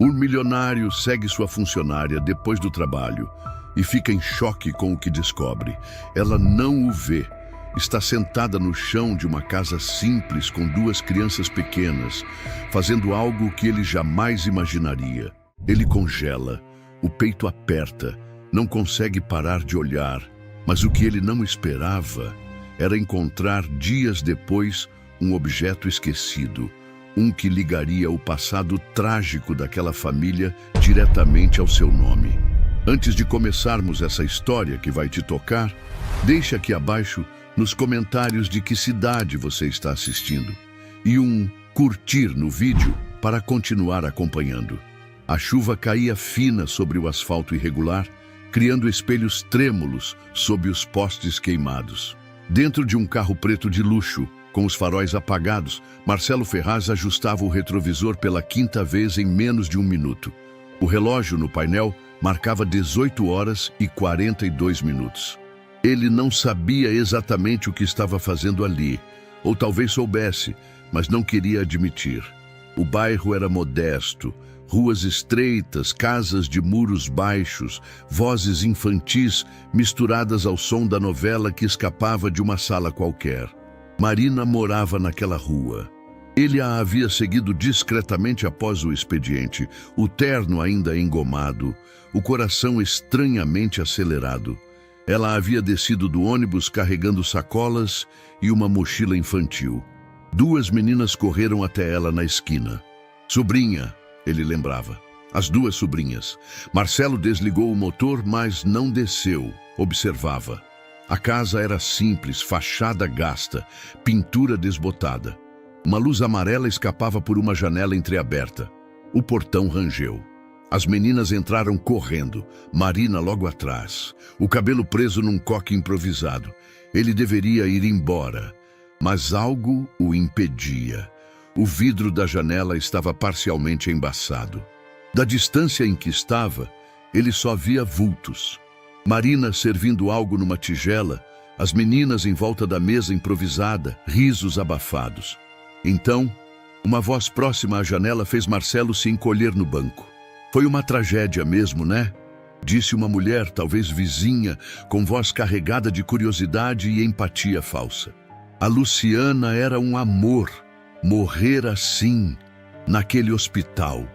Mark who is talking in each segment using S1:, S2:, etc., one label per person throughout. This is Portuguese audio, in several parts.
S1: O milionário segue sua funcionária depois do trabalho e fica em choque com o que descobre. Ela não o vê. Está sentada no chão de uma casa simples com duas crianças pequenas, fazendo algo que ele jamais imaginaria. Ele congela, o peito aperta, não consegue parar de olhar, mas o que ele não esperava era encontrar dias depois um objeto esquecido, um que ligaria o passado trágico daquela família diretamente ao seu nome. Antes de começarmos essa história que vai te tocar, deixa aqui abaixo nos comentários de que cidade você está assistindo e um curtir no vídeo para continuar acompanhando. A chuva caía fina sobre o asfalto irregular, criando espelhos trêmulos sob os postes queimados. Dentro de um carro preto de luxo, com os faróis apagados, Marcelo Ferraz ajustava o retrovisor pela quinta vez em menos de um minuto. O relógio no painel marcava 18 horas e 42 minutos. Ele não sabia exatamente o que estava fazendo ali, ou talvez soubesse, mas não queria admitir. O bairro era modesto, ruas estreitas, casas de muros baixos, vozes infantis misturadas ao som da novela que escapava de uma sala qualquer. Marina morava naquela rua. Ele a havia seguido discretamente após o expediente, o terno ainda engomado, o coração estranhamente acelerado. Ela havia descido do ônibus carregando sacolas e uma mochila infantil. Duas meninas correram até ela na esquina. Sobrinha, ele lembrava. As duas sobrinhas. Marcelo desligou o motor, mas não desceu. Observava. A casa era simples, fachada gasta, pintura desbotada. Uma luz amarela escapava por uma janela entreaberta. O portão rangeu. As meninas entraram correndo, Marina logo atrás, o cabelo preso num coque improvisado. Ele deveria ir embora, mas algo o impedia. O vidro da janela estava parcialmente embaçado. Da distância em que estava, ele só via vultos. Marina servindo algo numa tigela, as meninas em volta da mesa improvisada, risos abafados. Então, uma voz próxima à janela fez Marcelo se encolher no banco. Foi uma tragédia mesmo, né? Disse uma mulher, talvez vizinha, com voz carregada de curiosidade e empatia falsa. A Luciana era um amor, morrer assim, naquele hospital.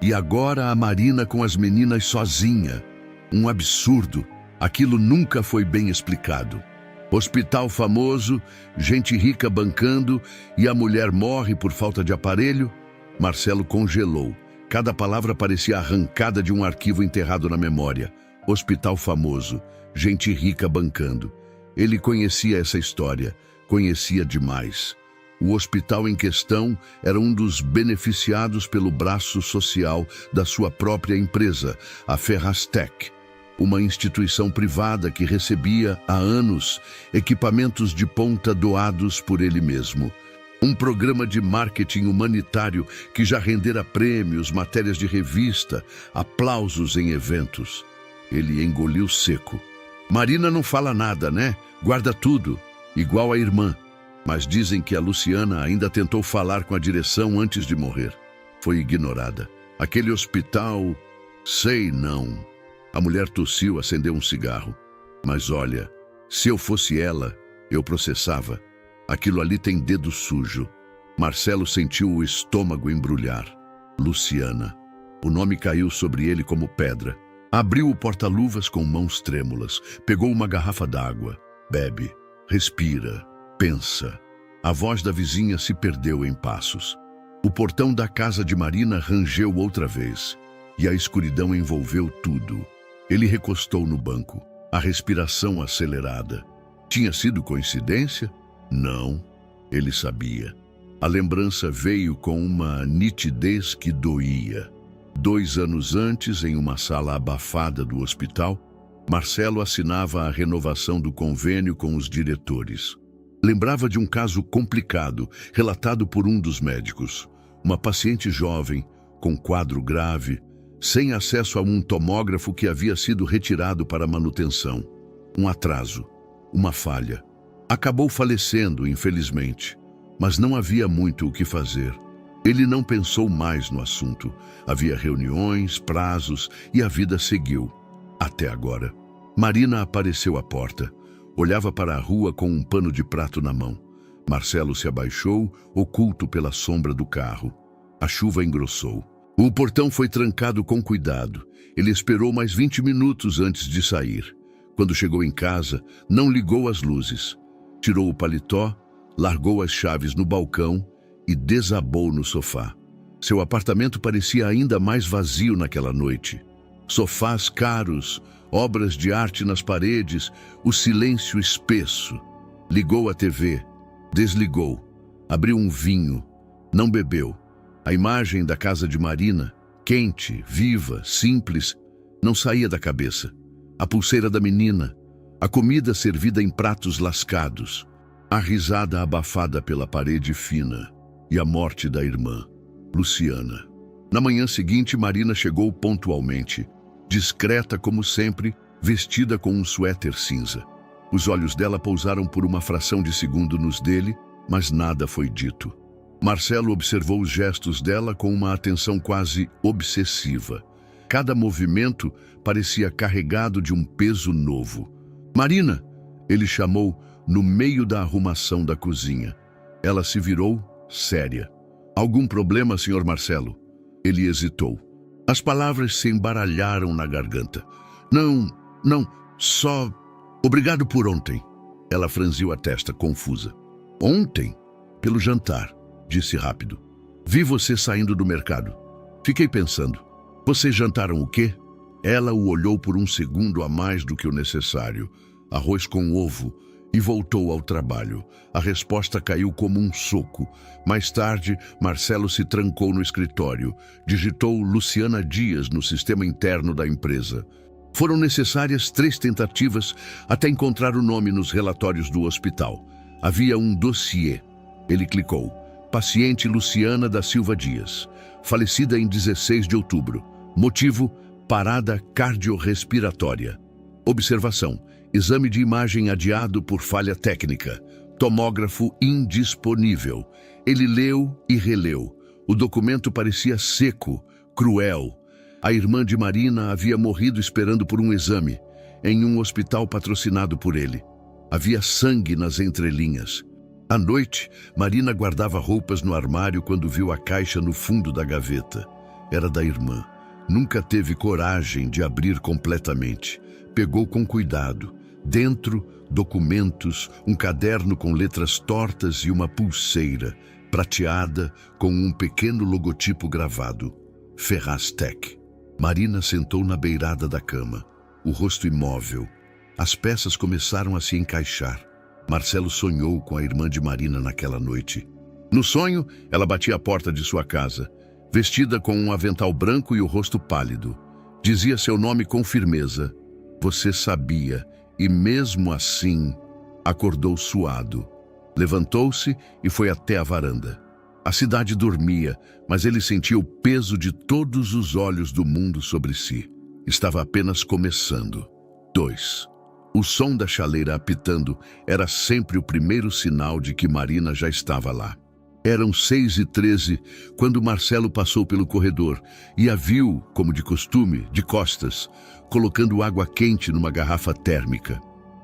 S1: E agora a Marina com as meninas sozinha. Um absurdo, aquilo nunca foi bem explicado. Hospital famoso, gente rica bancando e a mulher morre por falta de aparelho? Marcelo congelou. Cada palavra parecia arrancada de um arquivo enterrado na memória. Hospital famoso, gente rica bancando. Ele conhecia essa história, conhecia demais. O hospital em questão era um dos beneficiados pelo braço social da sua própria empresa, a Ferraztec, uma instituição privada que recebia há anos equipamentos de ponta doados por ele mesmo. Um programa de marketing humanitário que já rendera prêmios, matérias de revista, aplausos em eventos. Ele engoliu seco. Marina não fala nada, né? Guarda tudo, igual a irmã. Mas dizem que a Luciana ainda tentou falar com a direção antes de morrer. Foi ignorada. Aquele hospital... Sei não. A mulher tossiu, acendeu um cigarro. Mas olha, se eu fosse ela, eu processava. Aquilo ali tem dedo sujo. Marcelo sentiu o estômago embrulhar. Luciana. O nome caiu sobre ele como pedra. Abriu o porta-luvas com mãos trêmulas. Pegou uma garrafa d'água. Bebe. Respira. Pensa. A voz da vizinha se perdeu em passos. O portão da casa de Marina rangeu outra vez. E a escuridão envolveu tudo. Ele recostou no banco. A respiração acelerada. Tinha sido coincidência? Não, ele sabia. A lembrança veio com uma nitidez que doía. 2 anos antes, em uma sala abafada do hospital, Marcelo assinava a renovação do convênio com os diretores. Lembrava de um caso complicado, relatado por um dos médicos. Uma paciente jovem, com quadro grave, sem acesso a um tomógrafo que havia sido retirado para manutenção. Um atraso, uma falha. Acabou falecendo, infelizmente, mas não havia muito o que fazer. Ele não pensou mais no assunto. Havia reuniões, prazos e a vida seguiu. Até agora. Marina apareceu à porta. Olhava para a rua com um pano de prato na mão. Marcelo se abaixou, oculto pela sombra do carro. A chuva engrossou. O portão foi trancado com cuidado. Ele esperou mais 20 minutos antes de sair. Quando chegou em casa, não ligou as luzes. Tirou o paletó, largou as chaves no balcão e desabou no sofá. Seu apartamento parecia ainda mais vazio naquela noite. Sofás caros, obras de arte nas paredes, o silêncio espesso. Ligou a TV, desligou, abriu um vinho, não bebeu. A imagem da casa de Marina, quente, viva, simples, não saía da cabeça. A pulseira da menina, a comida servida em pratos lascados, a risada abafada pela parede fina e a morte da irmã, Luciana. Na manhã seguinte, Marina chegou pontualmente, discreta como sempre, vestida com um suéter cinza. Os olhos dela pousaram por uma fração de segundo nos dele, mas nada foi dito. Marcelo observou os gestos dela com uma atenção quase obsessiva. Cada movimento parecia carregado de um peso novo. "Marina!" ele chamou no meio da arrumação da cozinha. Ela se virou, séria. "Algum problema, Sr. Marcelo?" Ele hesitou. As palavras se embaralharam na garganta. Não, só... Obrigado por ontem." Ela franziu a testa, confusa. "Ontem? Pelo jantar," disse rápido. "Vi você saindo do mercado. Fiquei pensando. Vocês jantaram o quê?" Ela o olhou por um segundo a mais do que o necessário. Arroz com ovo. E voltou ao trabalho. A resposta caiu como um soco. Mais tarde, Marcelo se trancou no escritório. Digitou Luciana Dias no sistema interno da empresa. Foram necessárias 3 tentativas até encontrar o nome nos relatórios do hospital. Havia um dossiê. Ele clicou. Paciente Luciana da Silva Dias. Falecida em 16 de outubro. Motivo: parada cardiorrespiratória. Observação: exame de imagem adiado por falha técnica. Tomógrafo indisponível. Ele leu e releu. O documento parecia seco, cruel. A irmã de Marina havia morrido esperando por um exame, em um hospital patrocinado por ele. Havia sangue nas entrelinhas. À noite, Marina guardava roupas no armário quando viu a caixa no fundo da gaveta. Era da irmã. Nunca teve coragem de abrir completamente. Pegou com cuidado. Dentro, documentos, um caderno com letras tortas e uma pulseira, prateada, com um pequeno logotipo gravado. Ferraz-Tech. Marina sentou na beirada da cama, o rosto imóvel. As peças começaram a se encaixar. Marcelo sonhou com a irmã de Marina naquela noite. No sonho, ela batia a porta de sua casa, vestida com um avental branco e o rosto pálido. Dizia seu nome com firmeza. Você sabia, e mesmo assim, acordou suado. Levantou-se e foi até a varanda. A cidade dormia, mas ele sentia o peso de todos os olhos do mundo sobre si. Estava apenas começando. 2. O som da chaleira apitando era sempre o primeiro sinal de que Marina já estava lá. Eram 6h13 quando Marcelo passou pelo corredor e a viu, como de costume, de costas, colocando água quente numa garrafa térmica.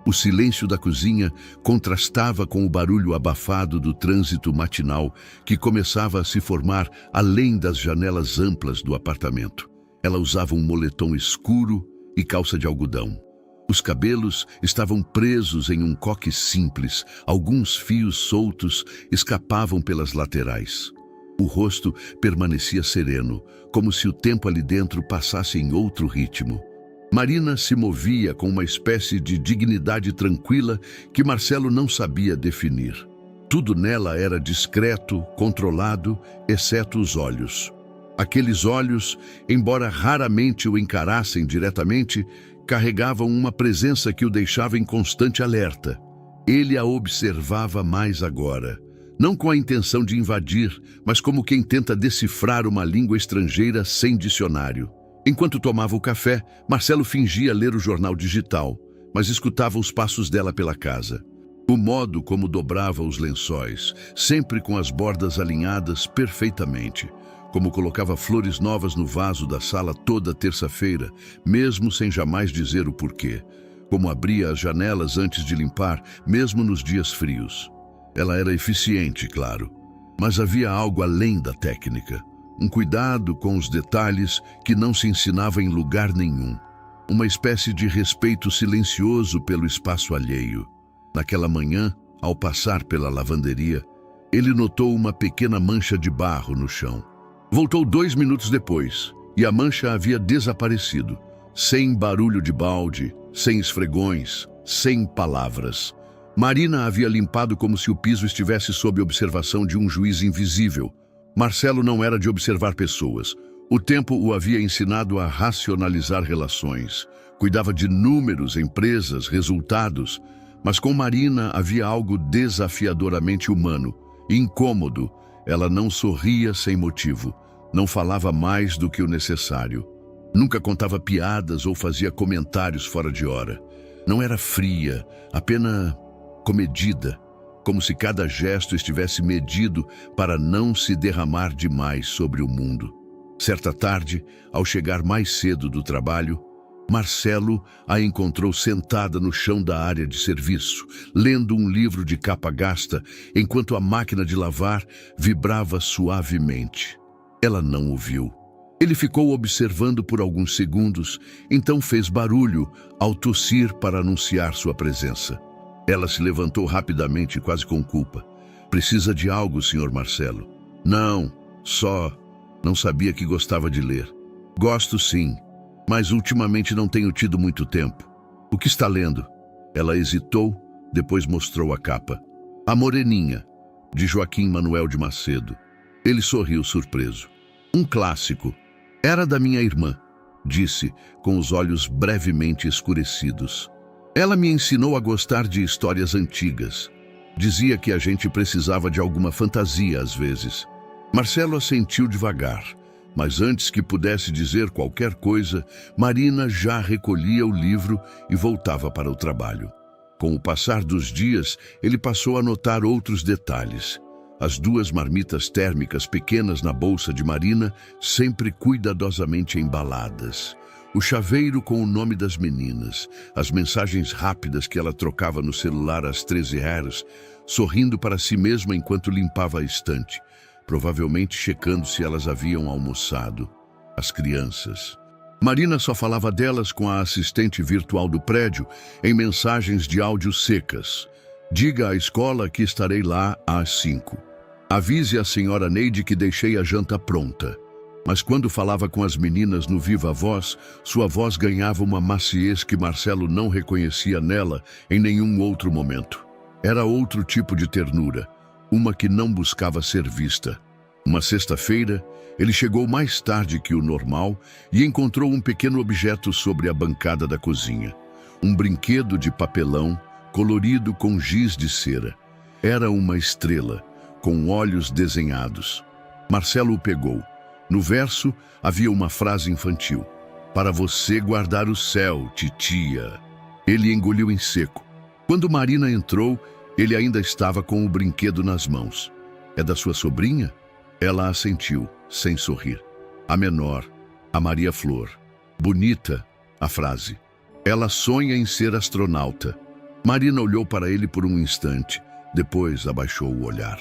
S1: O silêncio da cozinha contrastava com o barulho abafado do trânsito matinal que começava a se formar além das janelas amplas do apartamento. Ela usava um moletom escuro e calça de algodão. Os cabelos estavam presos em um coque simples, alguns fios soltos escapavam pelas laterais. O rosto permanecia sereno, como se o tempo ali dentro passasse em outro ritmo. Marina se movia com uma espécie de dignidade tranquila que Marcelo não sabia definir. Tudo nela era discreto, controlado, exceto os olhos. Aqueles olhos, embora raramente o encarassem diretamente, carregavam uma presença que o deixava em constante alerta. Ele a observava mais agora, não com a intenção de invadir, mas como quem tenta decifrar uma língua estrangeira sem dicionário. Enquanto tomava o café, Marcelo fingia ler o jornal digital, mas escutava os passos dela pela casa. O modo como dobrava os lençóis, sempre com as bordas alinhadas perfeitamente. Como colocava flores novas no vaso da sala toda terça-feira, mesmo sem jamais dizer o porquê. Como abria as janelas antes de limpar, mesmo nos dias frios. Ela era eficiente, claro, mas havia algo além da técnica. Um cuidado com os detalhes que não se ensinava em lugar nenhum. Uma espécie de respeito silencioso pelo espaço alheio. Naquela manhã, ao passar pela lavanderia, ele notou uma pequena mancha de barro no chão. Voltou 2 minutos depois, e a mancha havia desaparecido. Sem barulho de balde, sem esfregões, sem palavras. Marina havia limpado como se o piso estivesse sob observação de um juiz invisível. Marcelo não era de observar pessoas. O tempo o havia ensinado a racionalizar relações. Cuidava de números, empresas, resultados. Mas com Marina havia algo desafiadoramente humano, incômodo. Ela não sorria sem motivo, não falava mais do que o necessário. Nunca contava piadas ou fazia comentários fora de hora. Não era fria, apenas comedida, como se cada gesto estivesse medido para não se derramar demais sobre o mundo. Certa tarde, ao chegar mais cedo do trabalho, Marcelo a encontrou sentada no chão da área de serviço, lendo um livro de capa gasta, enquanto a máquina de lavar vibrava suavemente. Ela não o viu. Ele ficou observando por alguns segundos, então fez barulho ao tossir para anunciar sua presença. Ela se levantou rapidamente, quase com culpa. "Precisa de algo, Sr. Marcelo?" "Não, só... Não sabia que gostava de ler." "Gosto sim. Mas ultimamente não tenho tido muito tempo." "O que está lendo?" Ela hesitou, depois mostrou a capa. "A Moreninha", de Joaquim Manuel de Macedo. Ele sorriu surpreso. "Um clássico." "Era da minha irmã", disse, com os olhos brevemente escurecidos. "Ela me ensinou a gostar de histórias antigas. Dizia que a gente precisava de alguma fantasia às vezes." Marcelo assentiu devagar. Mas antes que pudesse dizer qualquer coisa, Marina já recolhia o livro e voltava para o trabalho. Com o passar dos dias, ele passou a notar outros detalhes. As 2 marmitas térmicas pequenas na bolsa de Marina, sempre cuidadosamente embaladas. O chaveiro com o nome das meninas, as mensagens rápidas que ela trocava no celular às 13h, sorrindo para si mesma enquanto limpava a estante. Provavelmente checando se elas haviam almoçado. As crianças. Marina só falava delas com a assistente virtual do prédio em mensagens de áudio secas. "Diga à escola que estarei lá às 5. Avise a senhora Neide que deixei a janta pronta." Mas quando falava com as meninas no viva voz, sua voz ganhava uma maciez que Marcelo não reconhecia nela em nenhum outro momento. Era outro tipo de ternura. Uma que não buscava ser vista. Uma sexta-feira, ele chegou mais tarde que o normal e encontrou um pequeno objeto sobre a bancada da cozinha. Um brinquedo de papelão, colorido com giz de cera. Era uma estrela, com olhos desenhados. Marcelo o pegou. No verso, havia uma frase infantil. "Para você guardar o céu, titia." Ele engoliu em seco. Quando Marina entrou, ele ainda estava com o brinquedo nas mãos. "É da sua sobrinha?" Ela assentiu, sem sorrir. "A menor, a Maria Flor." "Bonita," a frase. "Ela sonha em ser astronauta." Marina olhou para ele por um instante, depois abaixou o olhar.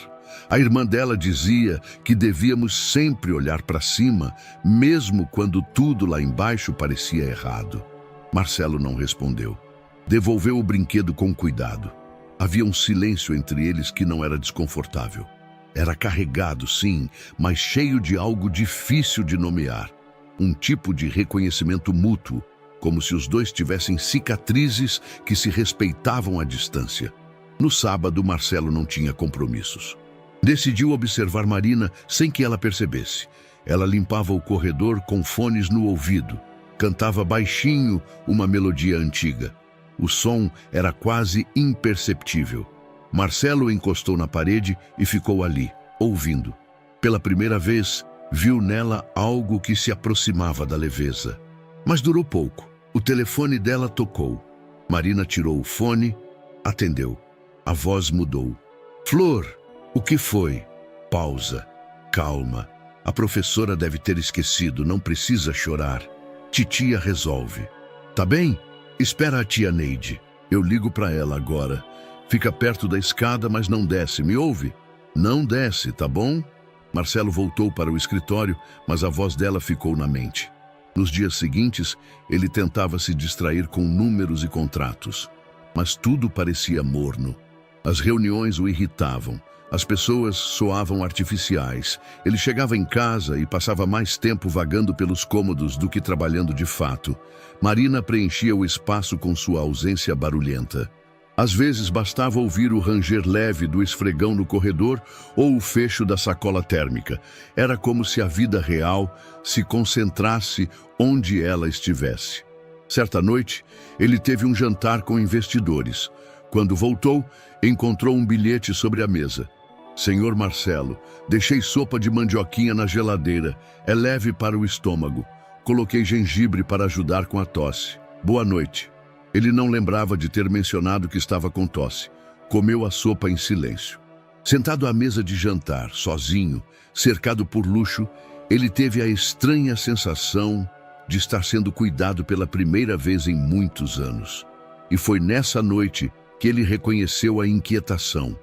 S1: A irmã dela dizia que devíamos sempre olhar para cima, mesmo quando tudo lá embaixo parecia errado. Marcelo não respondeu. Devolveu o brinquedo com cuidado. Havia um silêncio entre eles que não era desconfortável. Era carregado, sim, mas cheio de algo difícil de nomear. Um tipo de reconhecimento mútuo, como se os dois tivessem cicatrizes que se respeitavam à distância. No sábado, Marcelo não tinha compromissos. Decidiu observar Marina sem que ela percebesse. Ela limpava o corredor com fones no ouvido. Cantava baixinho uma melodia antiga. O som era quase imperceptível. Marcelo encostou na parede e ficou ali, ouvindo. Pela primeira vez, viu nela algo que se aproximava da leveza. Mas durou pouco. O telefone dela tocou. Marina tirou o fone, atendeu. A voz mudou. Flor, o que foi? Pausa. Calma. A professora deve ter esquecido, não precisa chorar. Titia resolve. Tá bem? Espera a tia Neide. Eu ligo para ela agora. Fica perto da escada, mas não desce, me ouve? Não desce, tá bom? Marcelo voltou para o escritório, mas a voz dela ficou na mente. Nos dias seguintes, ele tentava se distrair com números e contratos. Mas tudo parecia morno. As reuniões o irritavam. As pessoas soavam artificiais. Ele chegava em casa e passava mais tempo vagando pelos cômodos do que trabalhando de fato. Marina preenchia o espaço com sua ausência barulhenta. Às vezes bastava ouvir o ranger leve do esfregão no corredor ou o fecho da sacola térmica. Era como se a vida real se concentrasse onde ela estivesse. Certa noite, ele teve um jantar com investidores. Quando voltou, encontrou um bilhete sobre a mesa. Senhor Marcelo, deixei sopa de mandioquinha na geladeira. É leve para o estômago. Coloquei gengibre para ajudar com a tosse. Boa noite. Ele não lembrava de ter mencionado que estava com tosse. Comeu a sopa em silêncio. Sentado à mesa de jantar, sozinho, cercado por luxo, ele teve a estranha sensação de estar sendo cuidado pela primeira vez em muitos anos. E foi nessa noite que ele reconheceu a inquietação.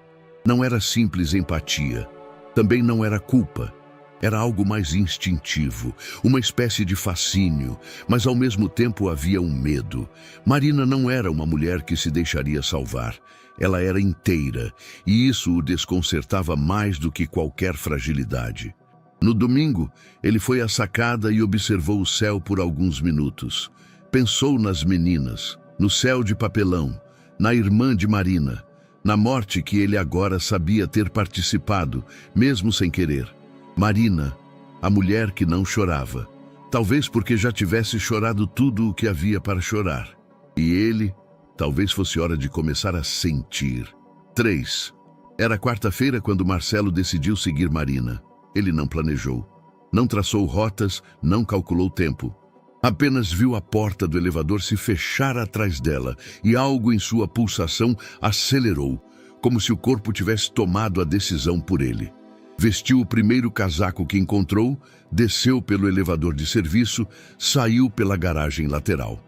S1: Não era simples empatia. Também não era culpa. Era algo mais instintivo, uma espécie de fascínio, mas ao mesmo tempo havia um medo. Marina não era uma mulher que se deixaria salvar. Ela era inteira, e isso o desconcertava mais do que qualquer fragilidade. No domingo, ele foi à sacada e observou o céu por alguns minutos. Pensou nas meninas, no céu de papelão, na irmã de Marina, na morte que ele agora sabia ter participado, mesmo sem querer. Marina, a mulher que não chorava, talvez porque já tivesse chorado tudo o que havia para chorar. E ele, talvez fosse hora de começar a sentir. 3. Era quarta-feira quando Marcelo decidiu seguir Marina. Ele não planejou, não traçou rotas, não calculou tempo. Apenas viu a porta do elevador se fechar atrás dela e algo em sua pulsação acelerou, como se o corpo tivesse tomado a decisão por ele. Vestiu o primeiro casaco que encontrou, desceu pelo elevador de serviço, saiu pela garagem lateral.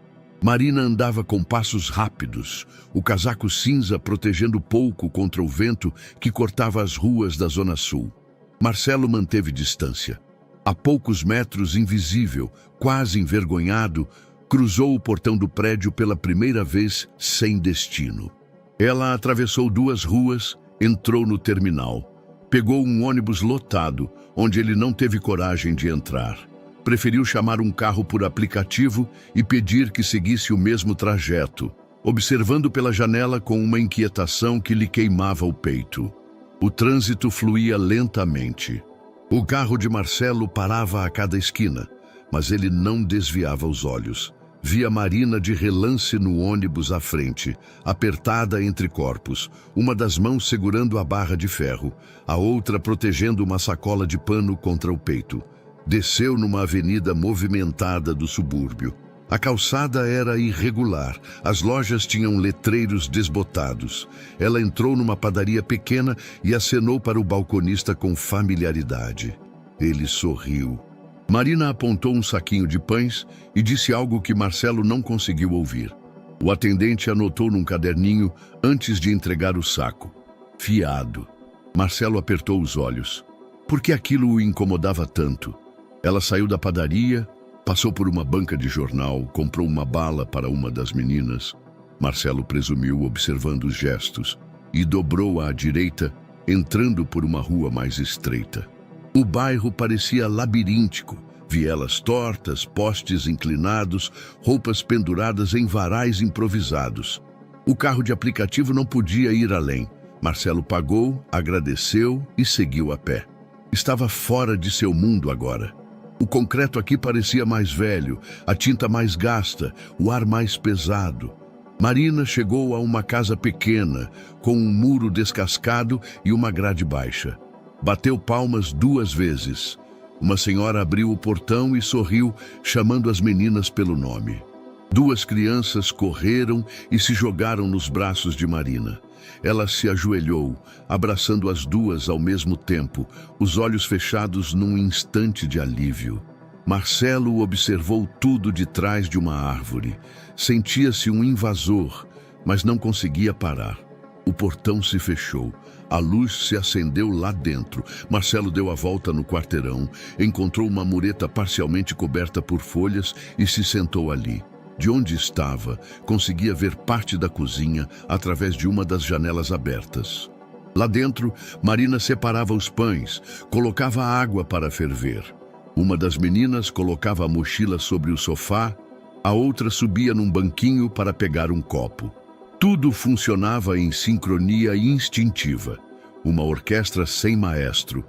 S1: Marina andava com passos rápidos, o casaco cinza protegendo pouco contra o vento que cortava as ruas da Zona Sul. Marcelo manteve distância. A poucos metros, invisível, quase envergonhado, cruzou o portão do prédio pela primeira vez sem destino. Ela atravessou 2 ruas, entrou no terminal. Pegou um ônibus lotado, onde ele não teve coragem de entrar. Preferiu chamar um carro por aplicativo e pedir que seguisse o mesmo trajeto, observando pela janela com uma inquietação que lhe queimava o peito. O trânsito fluía lentamente. O carro de Marcelo parava a cada esquina, mas ele não desviava os olhos. Via Marina de relance no ônibus à frente, apertada entre corpos, uma das mãos segurando a barra de ferro, a outra protegendo uma sacola de pano contra o peito. Desceu numa avenida movimentada do subúrbio. A calçada era irregular, as lojas tinham letreiros desbotados. Ela entrou numa padaria pequena e acenou para o balconista com familiaridade. Ele sorriu. Marina apontou um saquinho de pães e disse algo que Marcelo não conseguiu ouvir. O atendente anotou num caderninho antes de entregar o saco. Fiado. Marcelo apertou os olhos. Por que aquilo o incomodava tanto? Ela saiu da padaria, passou por uma banca de jornal, comprou uma bala para uma das meninas. Marcelo presumiu observando os gestos e dobrou à direita, entrando por uma rua mais estreita. O bairro parecia labiríntico, vielas tortas, postes inclinados, roupas penduradas em varais improvisados. O carro de aplicativo não podia ir além. Marcelo pagou, agradeceu e seguiu a pé. Estava fora de seu mundo agora. O concreto aqui parecia mais velho, a tinta mais gasta, o ar mais pesado. Marina chegou a uma casa pequena, com um muro descascado e uma grade baixa. Bateu palmas 2 vezes. Uma senhora abriu o portão e sorriu, chamando as meninas pelo nome. 2 crianças correram e se jogaram nos braços de Marina. Ela se ajoelhou, abraçando as duas ao mesmo tempo, os olhos fechados num instante de alívio. Marcelo observou tudo de trás de uma árvore. Sentia-se um invasor, mas não conseguia parar. O portão se fechou. A luz se acendeu lá dentro. Marcelo deu a volta no quarteirão, encontrou uma mureta parcialmente coberta por folhas e se sentou ali. De onde estava, conseguia ver parte da cozinha através de uma das janelas abertas. Lá dentro, Marina separava os pães, colocava água para ferver. Uma das meninas colocava a mochila sobre o sofá, a outra subia num banquinho para pegar um copo. Tudo funcionava em sincronia instintiva. Uma orquestra sem maestro.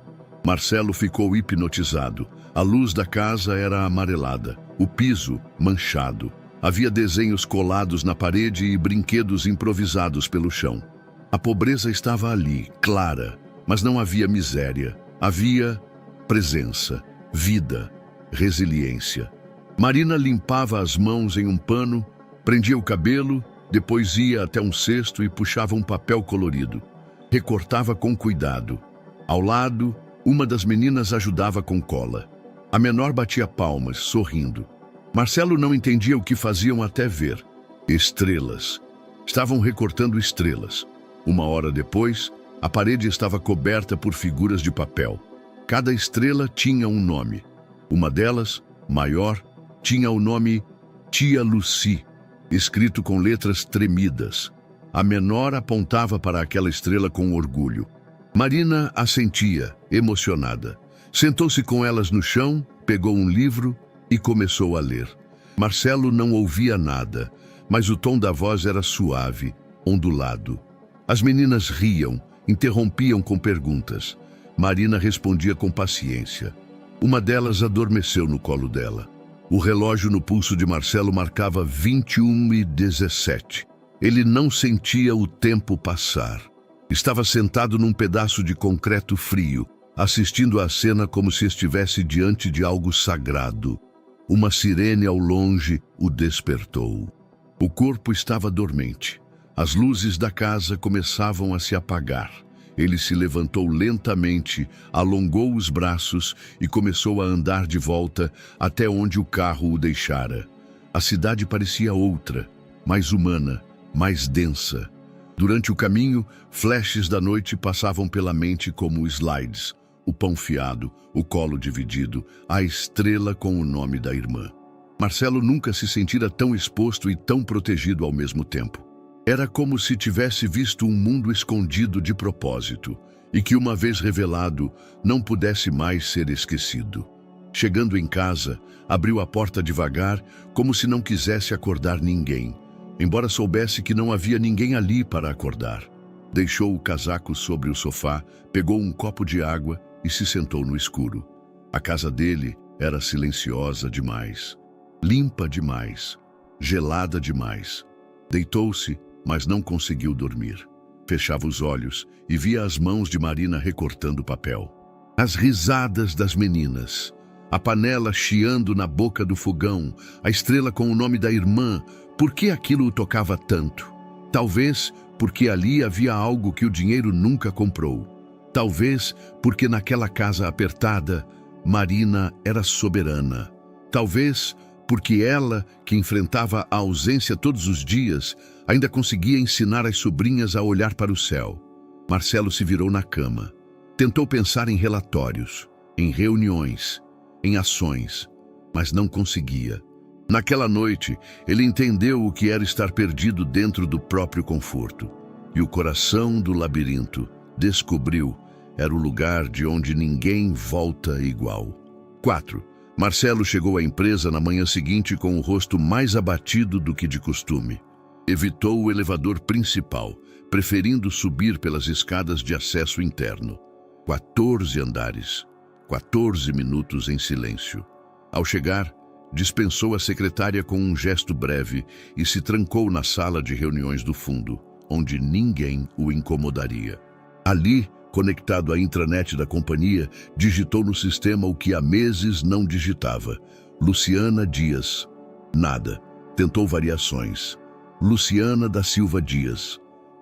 S1: Marcelo ficou hipnotizado. A luz da casa era amarelada, o piso manchado. Havia desenhos colados na parede e brinquedos improvisados pelo chão. A pobreza estava ali, clara, mas não havia miséria. Havia presença, vida, resiliência. Marina limpava as mãos em um pano, prendia o cabelo, depois ia até um cesto e puxava um papel colorido. Recortava com cuidado. Ao lado, uma das meninas ajudava com cola. A menor batia palmas, sorrindo. Marcelo não entendia o que faziam até ver. Estrelas. Estavam recortando estrelas. Uma hora depois, a parede estava coberta por figuras de papel. Cada estrela tinha um nome. Uma delas, maior, tinha o nome Tia Lucy, escrito com letras tremidas. A menor apontava para aquela estrela com orgulho. Marina assentia, emocionada. Sentou-se com elas no chão, pegou um livro e começou a ler. Marcelo não ouvia nada, mas o tom da voz era suave, ondulado. As meninas riam, interrompiam com perguntas. Marina respondia com paciência. Uma delas adormeceu no colo dela. O relógio no pulso de Marcelo marcava 21h17. Ele não sentia o tempo passar. Estava sentado num pedaço de concreto frio, assistindo à cena como se estivesse diante de algo sagrado. Uma sirene ao longe o despertou. O corpo estava dormente. As luzes da casa começavam a se apagar. Ele se levantou lentamente, alongou os braços e começou a andar de volta até onde o carro o deixara. A cidade parecia outra, mais humana, mais densa. Durante o caminho, flashes da noite passavam pela mente como slides. O pão fiado, o colo dividido, a estrela com o nome da irmã. Marcelo nunca se sentira tão exposto e tão protegido ao mesmo tempo. Era como se tivesse visto um mundo escondido de propósito e que, uma vez revelado, não pudesse mais ser esquecido. Chegando em casa, abriu a porta devagar, como se não quisesse acordar ninguém, embora soubesse que não havia ninguém ali para acordar. Deixou o casaco sobre o sofá, pegou um copo de água e se sentou no escuro. A casa dele era silenciosa demais, limpa demais, gelada demais. Deitou-se, mas não conseguiu dormir. Fechava os olhos e via as mãos de Marina recortando papel. As risadas das meninas, a panela chiando na boca do fogão, a estrela com o nome da irmã. Por que aquilo o tocava tanto? Talvez porque ali havia algo que o dinheiro nunca comprou. Talvez porque naquela casa apertada, Marina era soberana. Talvez porque ela, que enfrentava a ausência todos os dias, ainda conseguia ensinar as sobrinhas a olhar para o céu. Marcelo se virou na cama. Tentou pensar em relatórios, em reuniões, em ações, mas não conseguia. Naquela noite, ele entendeu o que era estar perdido dentro do próprio conforto. E o coração do labirinto, descobriu, era o lugar de onde ninguém volta igual. 4. Marcelo chegou à empresa na manhã seguinte com o rosto mais abatido do que de costume. Evitou o elevador principal, preferindo subir pelas escadas de acesso interno. 14 andares, 14 minutos em silêncio. Ao chegar, dispensou a secretária com um gesto breve e se trancou na sala de reuniões do fundo, onde ninguém o incomodaria. Ali, conectado à intranet da companhia, digitou no sistema o que há meses não digitava. Luciana Dias. Nada. Tentou variações. Luciana da Silva Dias.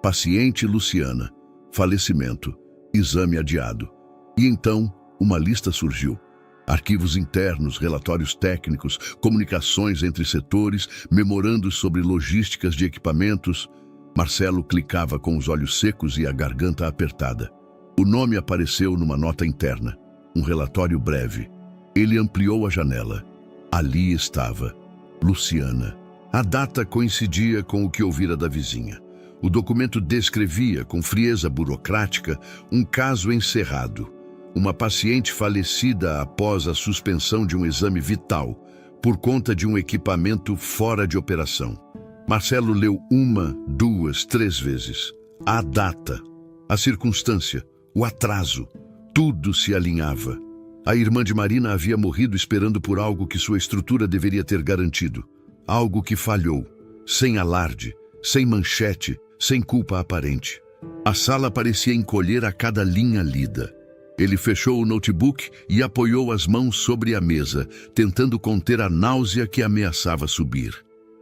S1: Paciente Luciana. Falecimento. Exame adiado. E então, uma lista surgiu. Arquivos internos, relatórios técnicos, comunicações entre setores, memorandos sobre logísticas de equipamentos. Marcelo clicava com os olhos secos e a garganta apertada. O nome apareceu numa nota interna. Um relatório breve. Ele ampliou a janela. Ali estava. Luciana. A data coincidia com o que ouvira da vizinha. O documento descrevia, com frieza burocrática, um caso encerrado. Uma paciente falecida após a suspensão de um exame vital, por conta de um equipamento fora de operação. Marcelo leu 1, 2, 3 vezes. A data, a circunstância, o atraso, tudo se alinhava. A irmã de Marina havia morrido esperando por algo que sua estrutura deveria ter garantido. Algo que falhou, sem alarde, sem manchete, sem culpa aparente. A sala parecia encolher a cada linha lida. Ele fechou o notebook e apoiou as mãos sobre a mesa, tentando conter a náusea que ameaçava subir.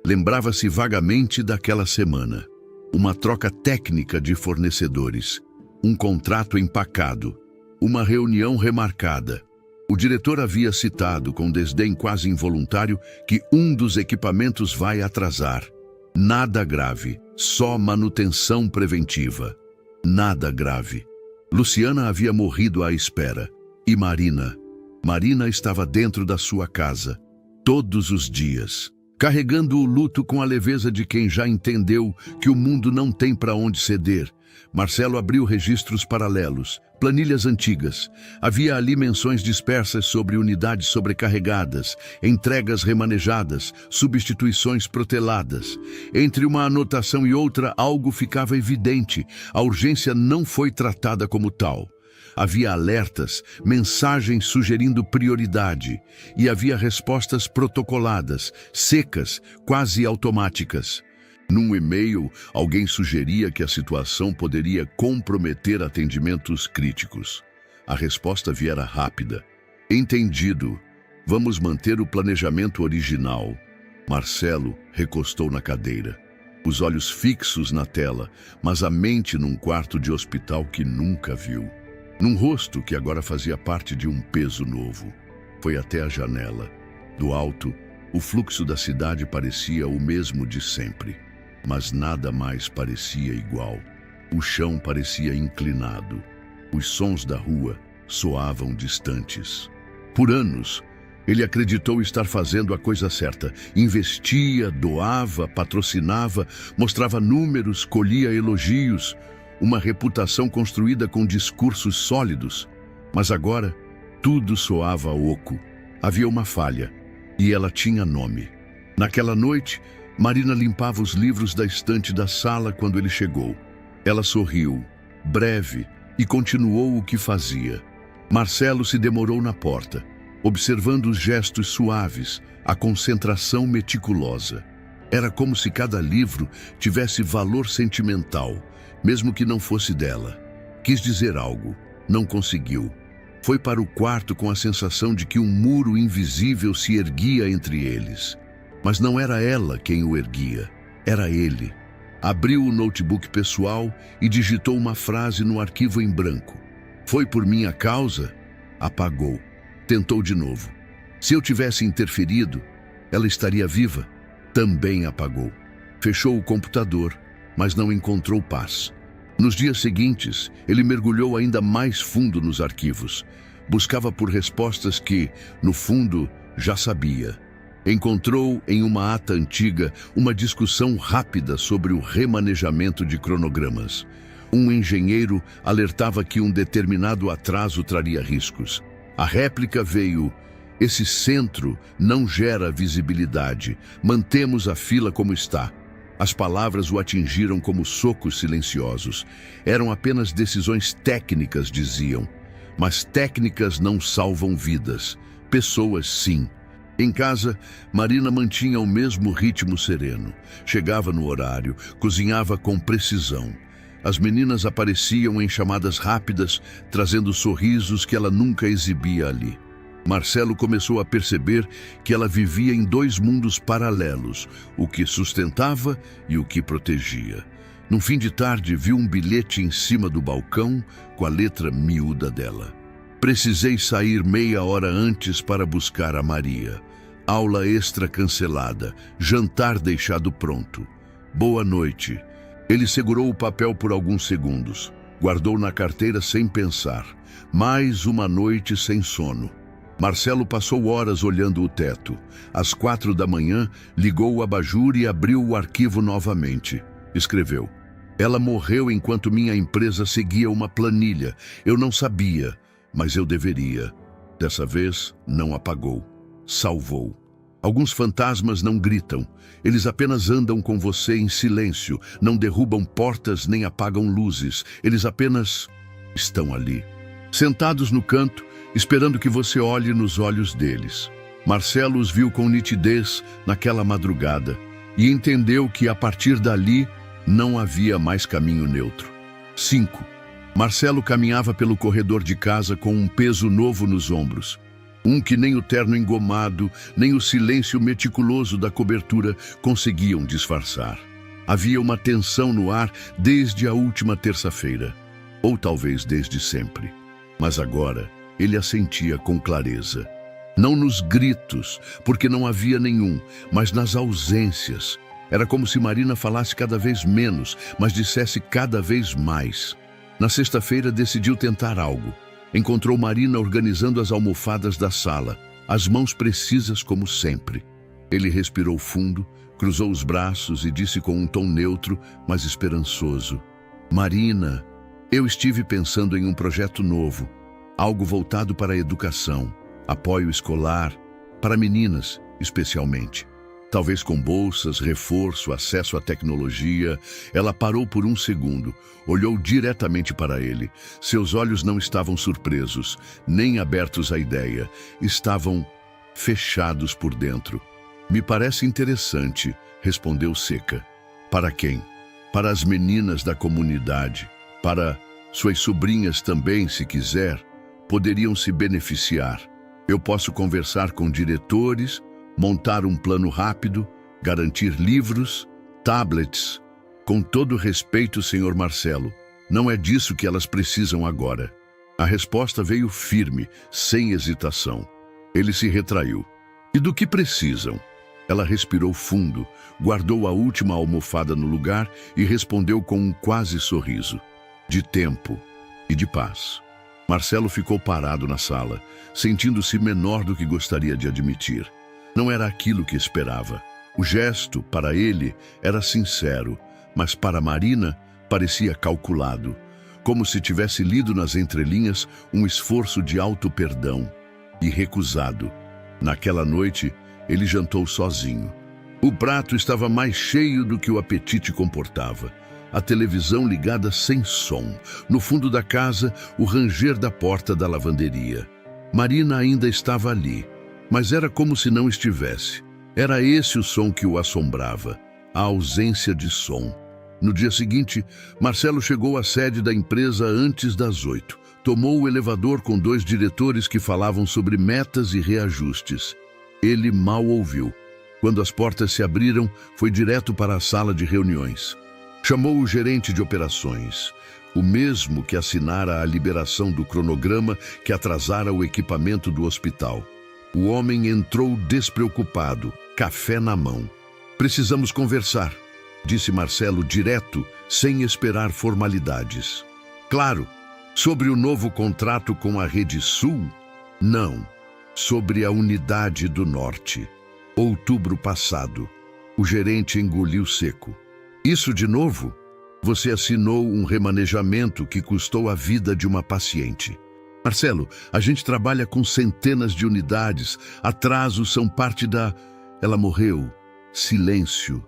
S1: Lembrava-se vagamente daquela semana. Uma troca técnica de fornecedores. Um contrato empacado. Uma reunião remarcada. O diretor havia citado, com desdém quase involuntário, que um dos equipamentos vai atrasar. Nada grave, só manutenção preventiva. Nada grave. Luciana havia morrido à espera. E Marina? Marina estava dentro da sua casa, todos os dias, carregando o luto com a leveza de quem já entendeu que o mundo não tem para onde ceder. Marcelo abriu registros paralelos, planilhas antigas. Havia ali menções dispersas sobre unidades sobrecarregadas, entregas remanejadas, substituições proteladas. Entre uma anotação e outra, algo ficava evidente. A urgência não foi tratada como tal. Havia alertas, mensagens sugerindo prioridade, e havia respostas protocoladas, secas, quase automáticas. Num e-mail, alguém sugeria que a situação poderia comprometer atendimentos críticos. A resposta viera rápida. Entendido. Vamos manter o planejamento original. Marcelo recostou na cadeira, os olhos fixos na tela, mas a mente num quarto de hospital que nunca viu. Num rosto que agora fazia parte de um peso novo. Foi até a janela. Do alto, o fluxo da cidade parecia o mesmo de sempre. Mas nada mais parecia igual. O chão parecia inclinado. Os sons da rua soavam distantes. Por anos, ele acreditou estar fazendo a coisa certa. Investia, doava, patrocinava, mostrava números, colhia elogios, uma reputação construída com discursos sólidos. Mas agora, tudo soava oco. Havia uma falha, e ela tinha nome. Naquela noite, Marina limpava os livros da estante da sala quando ele chegou. Ela sorriu, breve, e continuou o que fazia. Marcelo se demorou na porta, observando os gestos suaves, a concentração meticulosa. Era como se cada livro tivesse valor sentimental, mesmo que não fosse dela. Quis dizer algo, não conseguiu. Foi para o quarto com a sensação de que um muro invisível se erguia entre eles. Mas não era ela quem o erguia, era ele. Abriu o notebook pessoal e digitou uma frase no arquivo em branco. Foi por minha causa? Apagou. Tentou de novo. Se eu tivesse interferido, ela estaria viva? Também apagou. Fechou o computador, mas não encontrou paz. Nos dias seguintes, ele mergulhou ainda mais fundo nos arquivos. Buscava por respostas que, no fundo, já sabia. Encontrou em uma ata antiga uma discussão rápida sobre o remanejamento de cronogramas. Um engenheiro alertava que um determinado atraso traria riscos. A réplica veio: esse centro não gera visibilidade, mantemos a fila como está. As palavras o atingiram como socos silenciosos. Eram apenas decisões técnicas, diziam. Mas técnicas não salvam vidas. Pessoas, sim. Em casa, Marina mantinha o mesmo ritmo sereno. Chegava no horário, cozinhava com precisão. As meninas apareciam em chamadas rápidas, trazendo sorrisos que ela nunca exibia ali. Marcelo começou a perceber que ela vivia em dois mundos paralelos, o que sustentava e o que protegia. No fim de tarde, viu um bilhete em cima do balcão com a letra miúda dela. Precisei sair meia hora antes para buscar a Maria. Aula extra cancelada, jantar deixado pronto. Boa noite. Ele segurou o papel por alguns segundos. Guardou na carteira sem pensar. Mais uma noite sem sono. Marcelo passou horas olhando o teto. Às 4 da manhã, ligou o abajur e abriu o arquivo novamente. Escreveu: ela morreu enquanto minha empresa seguia uma planilha. Eu não sabia, mas eu deveria. Dessa vez, não apagou. Salvou. Alguns fantasmas não gritam. Eles apenas andam com você em silêncio. Não derrubam portas nem apagam luzes. Eles apenas estão ali, sentados no canto, esperando que você olhe nos olhos deles. Marcelo os viu com nitidez naquela madrugada e entendeu que, a partir dali, não havia mais caminho neutro. 5. Marcelo caminhava pelo corredor de casa com um peso novo nos ombros. Um que nem o terno engomado, nem o silêncio meticuloso da cobertura conseguiam disfarçar. Havia uma tensão no ar desde a última terça-feira, ou talvez desde sempre. Mas agora ele a sentia com clareza. Não nos gritos, porque não havia nenhum, mas nas ausências. Era como se Marina falasse cada vez menos, mas dissesse cada vez mais. Na sexta-feira decidiu tentar algo. Encontrou Marina organizando as almofadas da sala, as mãos precisas como sempre. Ele respirou fundo, cruzou os braços e disse com um tom neutro, mas esperançoso: Marina, eu estive pensando em um projeto novo, algo voltado para a educação, apoio escolar, para meninas, especialmente. Talvez com bolsas, reforço, acesso à tecnologia. Ela parou por um segundo, olhou diretamente para ele. Seus olhos não estavam surpresos, nem abertos à ideia. Estavam fechados por dentro. Me parece interessante, respondeu seca. Para quem? Para as meninas da comunidade. Para suas sobrinhas também, se quiser. Poderiam se beneficiar. Eu posso conversar com diretores, montar um plano rápido, garantir livros, tablets. Com todo respeito, Sr. Marcelo, não é disso que elas precisam agora. A resposta veio firme, sem hesitação. Ele se retraiu. E do que precisam? Ela respirou fundo, guardou a última almofada no lugar e respondeu com um quase sorriso. De tempo e de paz. Marcelo ficou parado na sala, sentindo-se menor do que gostaria de admitir. Não era aquilo que esperava. O gesto, para ele, era sincero, mas para Marina parecia calculado, como se tivesse lido nas entrelinhas um esforço de auto-perdão. E recusado. Naquela noite, ele jantou sozinho. O prato estava mais cheio do que o apetite comportava. A televisão ligada sem som. No fundo da casa, o ranger da porta da lavanderia. Marina ainda estava ali, mas era como se não estivesse. Era esse o som que o assombrava, a ausência de som. No dia seguinte, Marcelo chegou à sede da empresa antes das 8. Tomou o elevador com 2 diretores que falavam sobre metas e reajustes. Ele mal ouviu. Quando as portas se abriram, foi direto para a sala de reuniões. Chamou o gerente de operações, o mesmo que assinara a liberação do cronograma que atrasara o equipamento do hospital. O homem entrou despreocupado, café na mão. Precisamos conversar, disse Marcelo direto, sem esperar formalidades. Claro, sobre o novo contrato com a Rede Sul? Não, sobre a Unidade do Norte. Outubro passado. O gerente engoliu seco. Isso de novo? Você assinou um remanejamento que custou a vida de uma paciente. Marcelo, a gente trabalha com centenas de unidades. Atrasos são parte da... Ela morreu. Silêncio.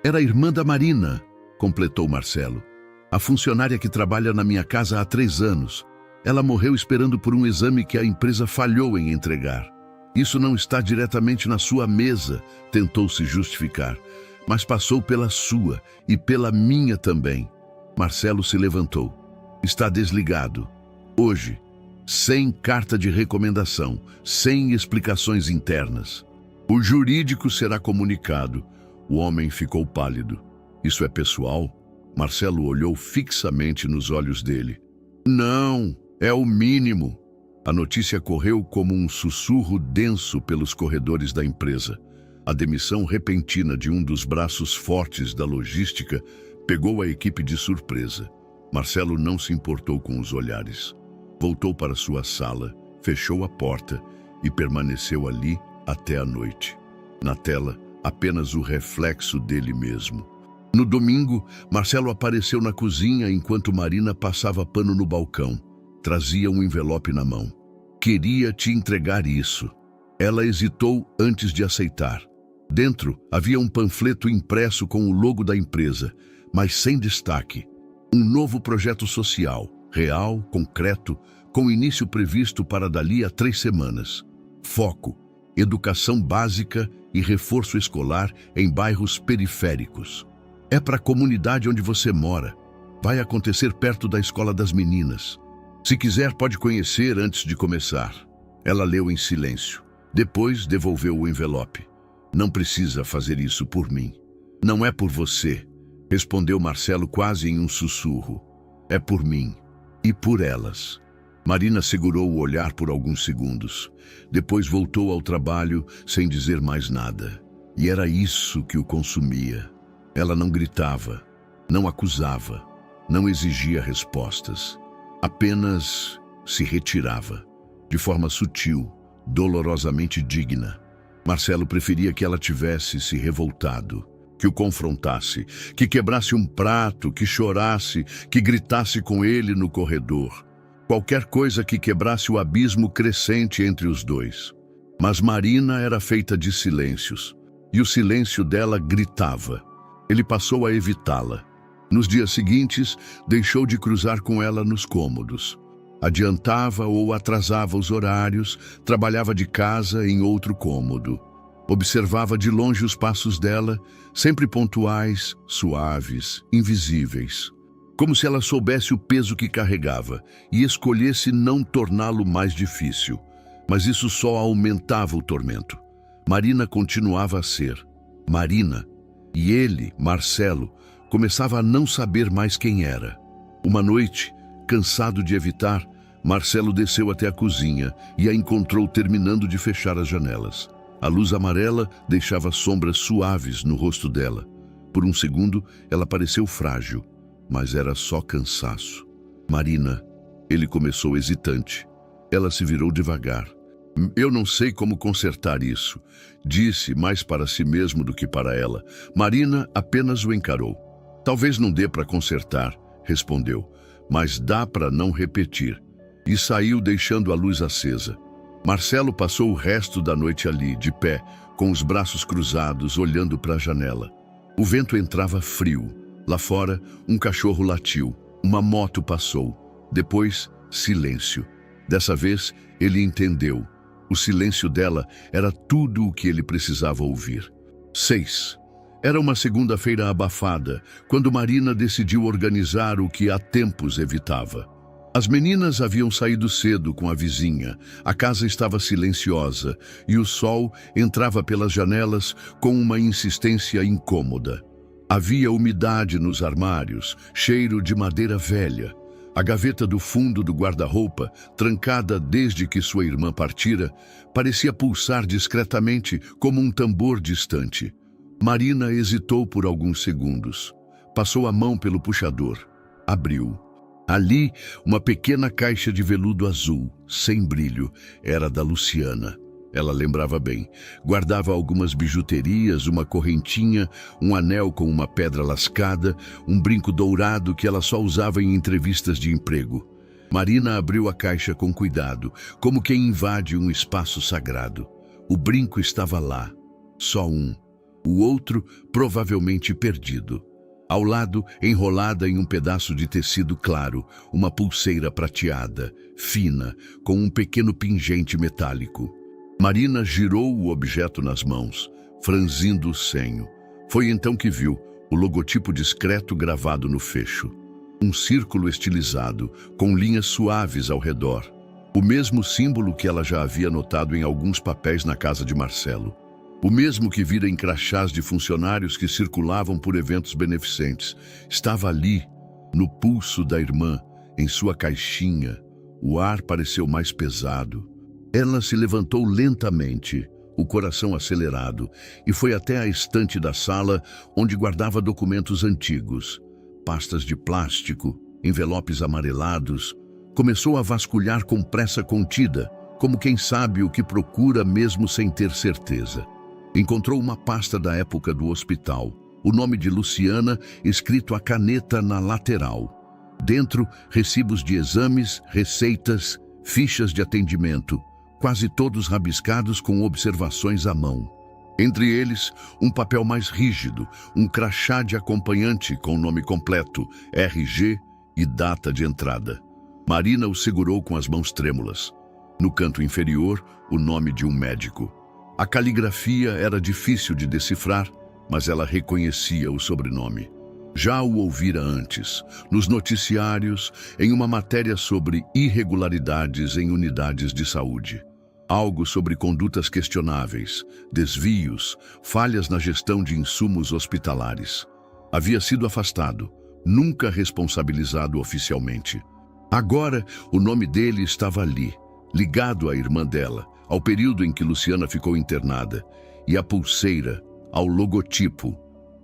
S1: Era a irmã da Marina, completou Marcelo. A funcionária que trabalha na minha casa há 3 anos. Ela morreu esperando por um exame que a empresa falhou em entregar. Isso não está diretamente na sua mesa, tentou se justificar, mas passou pela sua e pela minha também. Marcelo se levantou. Está desligado. Hoje, sem carta de recomendação, sem explicações internas. O jurídico será comunicado. O homem ficou pálido. Isso é pessoal? Marcelo olhou fixamente nos olhos dele. Não, é o mínimo. A notícia correu como um sussurro denso pelos corredores da empresa. A demissão repentina de um dos braços fortes da logística pegou a equipe de surpresa. Marcelo não se importou com os olhares. Voltou para sua sala, fechou a porta e permaneceu ali até a noite. Na tela, apenas o reflexo dele mesmo. No domingo, Marcelo apareceu na cozinha enquanto Marina passava pano no balcão. Trazia um envelope na mão. Queria te entregar isso. Ela hesitou antes de aceitar. Dentro havia um panfleto impresso com o logo da empresa, mas sem destaque. Um novo projeto social, real, concreto, com início previsto para dali a 3 semanas. Foco: educação básica e reforço escolar em bairros periféricos. É para a comunidade onde você mora. Vai acontecer perto da escola das meninas. Se quiser, pode conhecer antes de começar. Ela leu em silêncio. Depois devolveu o envelope. Não precisa fazer isso por mim. Não é por você, respondeu Marcelo quase em um sussurro. É por mim e por elas. Marina segurou o olhar por alguns segundos. Depois voltou ao trabalho sem dizer mais nada. E era isso que o consumia. Ela não gritava, não acusava, não exigia respostas. Apenas se retirava, de forma sutil, dolorosamente digna. Marcelo preferia que ela tivesse se revoltado, que o confrontasse, que quebrasse um prato, que chorasse, que gritasse com ele no corredor. Qualquer coisa que quebrasse o abismo crescente entre os dois. Mas Marina era feita de silêncios, e o silêncio dela gritava. Ele passou a evitá-la. Nos dias seguintes, deixou de cruzar com ela nos cômodos. Adiantava ou atrasava os horários, trabalhava de casa em outro cômodo. Observava de longe os passos dela, sempre pontuais, suaves, invisíveis. Como se ela soubesse o peso que carregava e escolhesse não torná-lo mais difícil. Mas isso só aumentava o tormento. Marina continuava a ser Marina. E ele, Marcelo, começava a não saber mais quem era. Uma noite, cansado de evitar, Marcelo desceu até a cozinha e a encontrou terminando de fechar as janelas. A luz amarela deixava sombras suaves no rosto dela. Por um segundo, ela pareceu frágil, mas era só cansaço. Marina, ele começou hesitante. Ela se virou devagar. Eu não sei como consertar isso, disse mais para si mesmo do que para ela. Marina apenas o encarou. Talvez não dê para consertar, respondeu, mas dá para não repetir. E saiu deixando a luz acesa. Marcelo passou o resto da noite ali, de pé, com os braços cruzados, olhando para a janela. O vento entrava frio. Lá fora, um cachorro latiu. Uma moto passou. Depois, silêncio. Dessa vez, ele entendeu. O silêncio dela era tudo o que ele precisava ouvir. 6. Era uma segunda-feira abafada, quando Marina decidiu organizar o que há tempos evitava. As meninas haviam saído cedo com a vizinha, a casa estava silenciosa e o sol entrava pelas janelas com uma insistência incômoda. Havia umidade nos armários, cheiro de madeira velha. A gaveta do fundo do guarda-roupa, trancada desde que sua irmã partira, parecia pulsar discretamente como um tambor distante. Marina hesitou por alguns segundos. Passou a mão pelo puxador. Abriu. Ali, uma pequena caixa de veludo azul, sem brilho, era da Luciana. Ela lembrava bem. Guardava algumas bijuterias, uma correntinha, um anel com uma pedra lascada, um brinco dourado que ela só usava em entrevistas de emprego. Marina abriu a caixa com cuidado, como quem invade um espaço sagrado. O brinco estava lá, só um. O outro, provavelmente perdido. Ao lado, enrolada em um pedaço de tecido claro, uma pulseira prateada, fina, com um pequeno pingente metálico. Marina girou o objeto nas mãos, franzindo o senho. Foi então que viu o logotipo discreto gravado no fecho. Um círculo estilizado, com linhas suaves ao redor. O mesmo símbolo que ela já havia notado em alguns papéis na casa de Marcelo. O mesmo que vira em crachás de funcionários que circulavam por eventos beneficentes. Estava ali, no pulso da irmã, em sua caixinha. O ar pareceu mais pesado. Ela se levantou lentamente, o coração acelerado, e foi até a estante da sala onde guardava documentos antigos, pastas de plástico, envelopes amarelados. Começou a vasculhar com pressa contida, como quem sabe o que procura mesmo sem ter certeza. Encontrou uma pasta da época do hospital, o nome de Luciana escrito a caneta na lateral. Dentro, recibos de exames, receitas, fichas de atendimento, quase todos rabiscados com observações à mão. Entre eles, um papel mais rígido, um crachá de acompanhante com o nome completo, RG e data de entrada. Marina o segurou com as mãos trêmulas. No canto inferior, o nome de um médico. A caligrafia era difícil de decifrar, mas ela reconhecia o sobrenome. Já o ouvira antes, nos noticiários, em uma matéria sobre irregularidades em unidades de saúde. Algo sobre condutas questionáveis, desvios, falhas na gestão de insumos hospitalares. Havia sido afastado, nunca responsabilizado oficialmente. Agora, o nome dele estava ali, ligado à irmã dela, ao período em que Luciana ficou internada, e a pulseira, ao logotipo.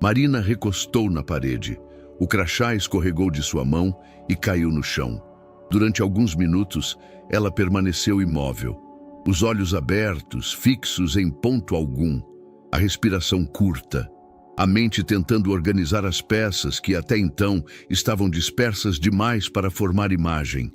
S1: Marina recostou na parede. O crachá escorregou de sua mão e caiu no chão. Durante alguns minutos, ela permaneceu imóvel, os olhos abertos, fixos em ponto algum, a respiração curta, a mente tentando organizar as peças que até então estavam dispersas demais para formar imagem,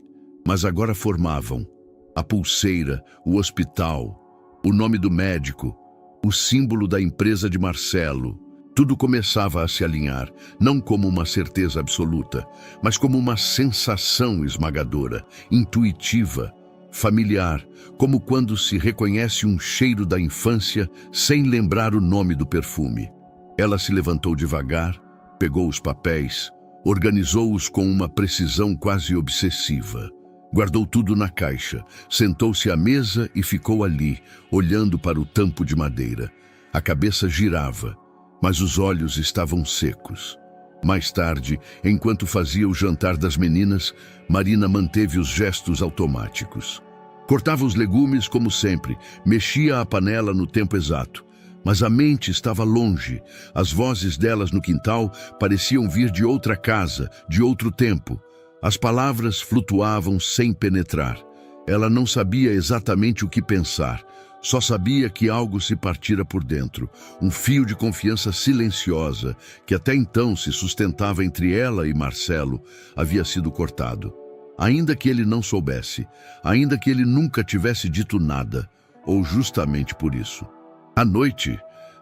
S1: mas agora formavam. A pulseira, o hospital, o nome do médico, o símbolo da empresa de Marcelo. Tudo começava a se alinhar, não como uma certeza absoluta, mas como uma sensação esmagadora, intuitiva, familiar, como quando se reconhece um cheiro da infância sem lembrar o nome do perfume. Ela se levantou devagar, pegou os papéis, organizou-os com uma precisão quase obsessiva. Guardou tudo na caixa, sentou-se à mesa e ficou ali, olhando para o tampo de madeira. A cabeça girava, mas os olhos estavam secos. Mais tarde, enquanto fazia o jantar das meninas, Marina manteve os gestos automáticos. Cortava os legumes como sempre, mexia a panela no tempo exato. Mas a mente estava longe. As vozes delas no quintal pareciam vir de outra casa, de outro tempo. As palavras flutuavam sem penetrar. Ela não sabia exatamente o que pensar. Só sabia que algo se partira por dentro. Um fio de confiança silenciosa, que até então se sustentava entre ela e Marcelo, havia sido cortado. Ainda que ele não soubesse, ainda que ele nunca tivesse dito nada, ou justamente por isso. À noite,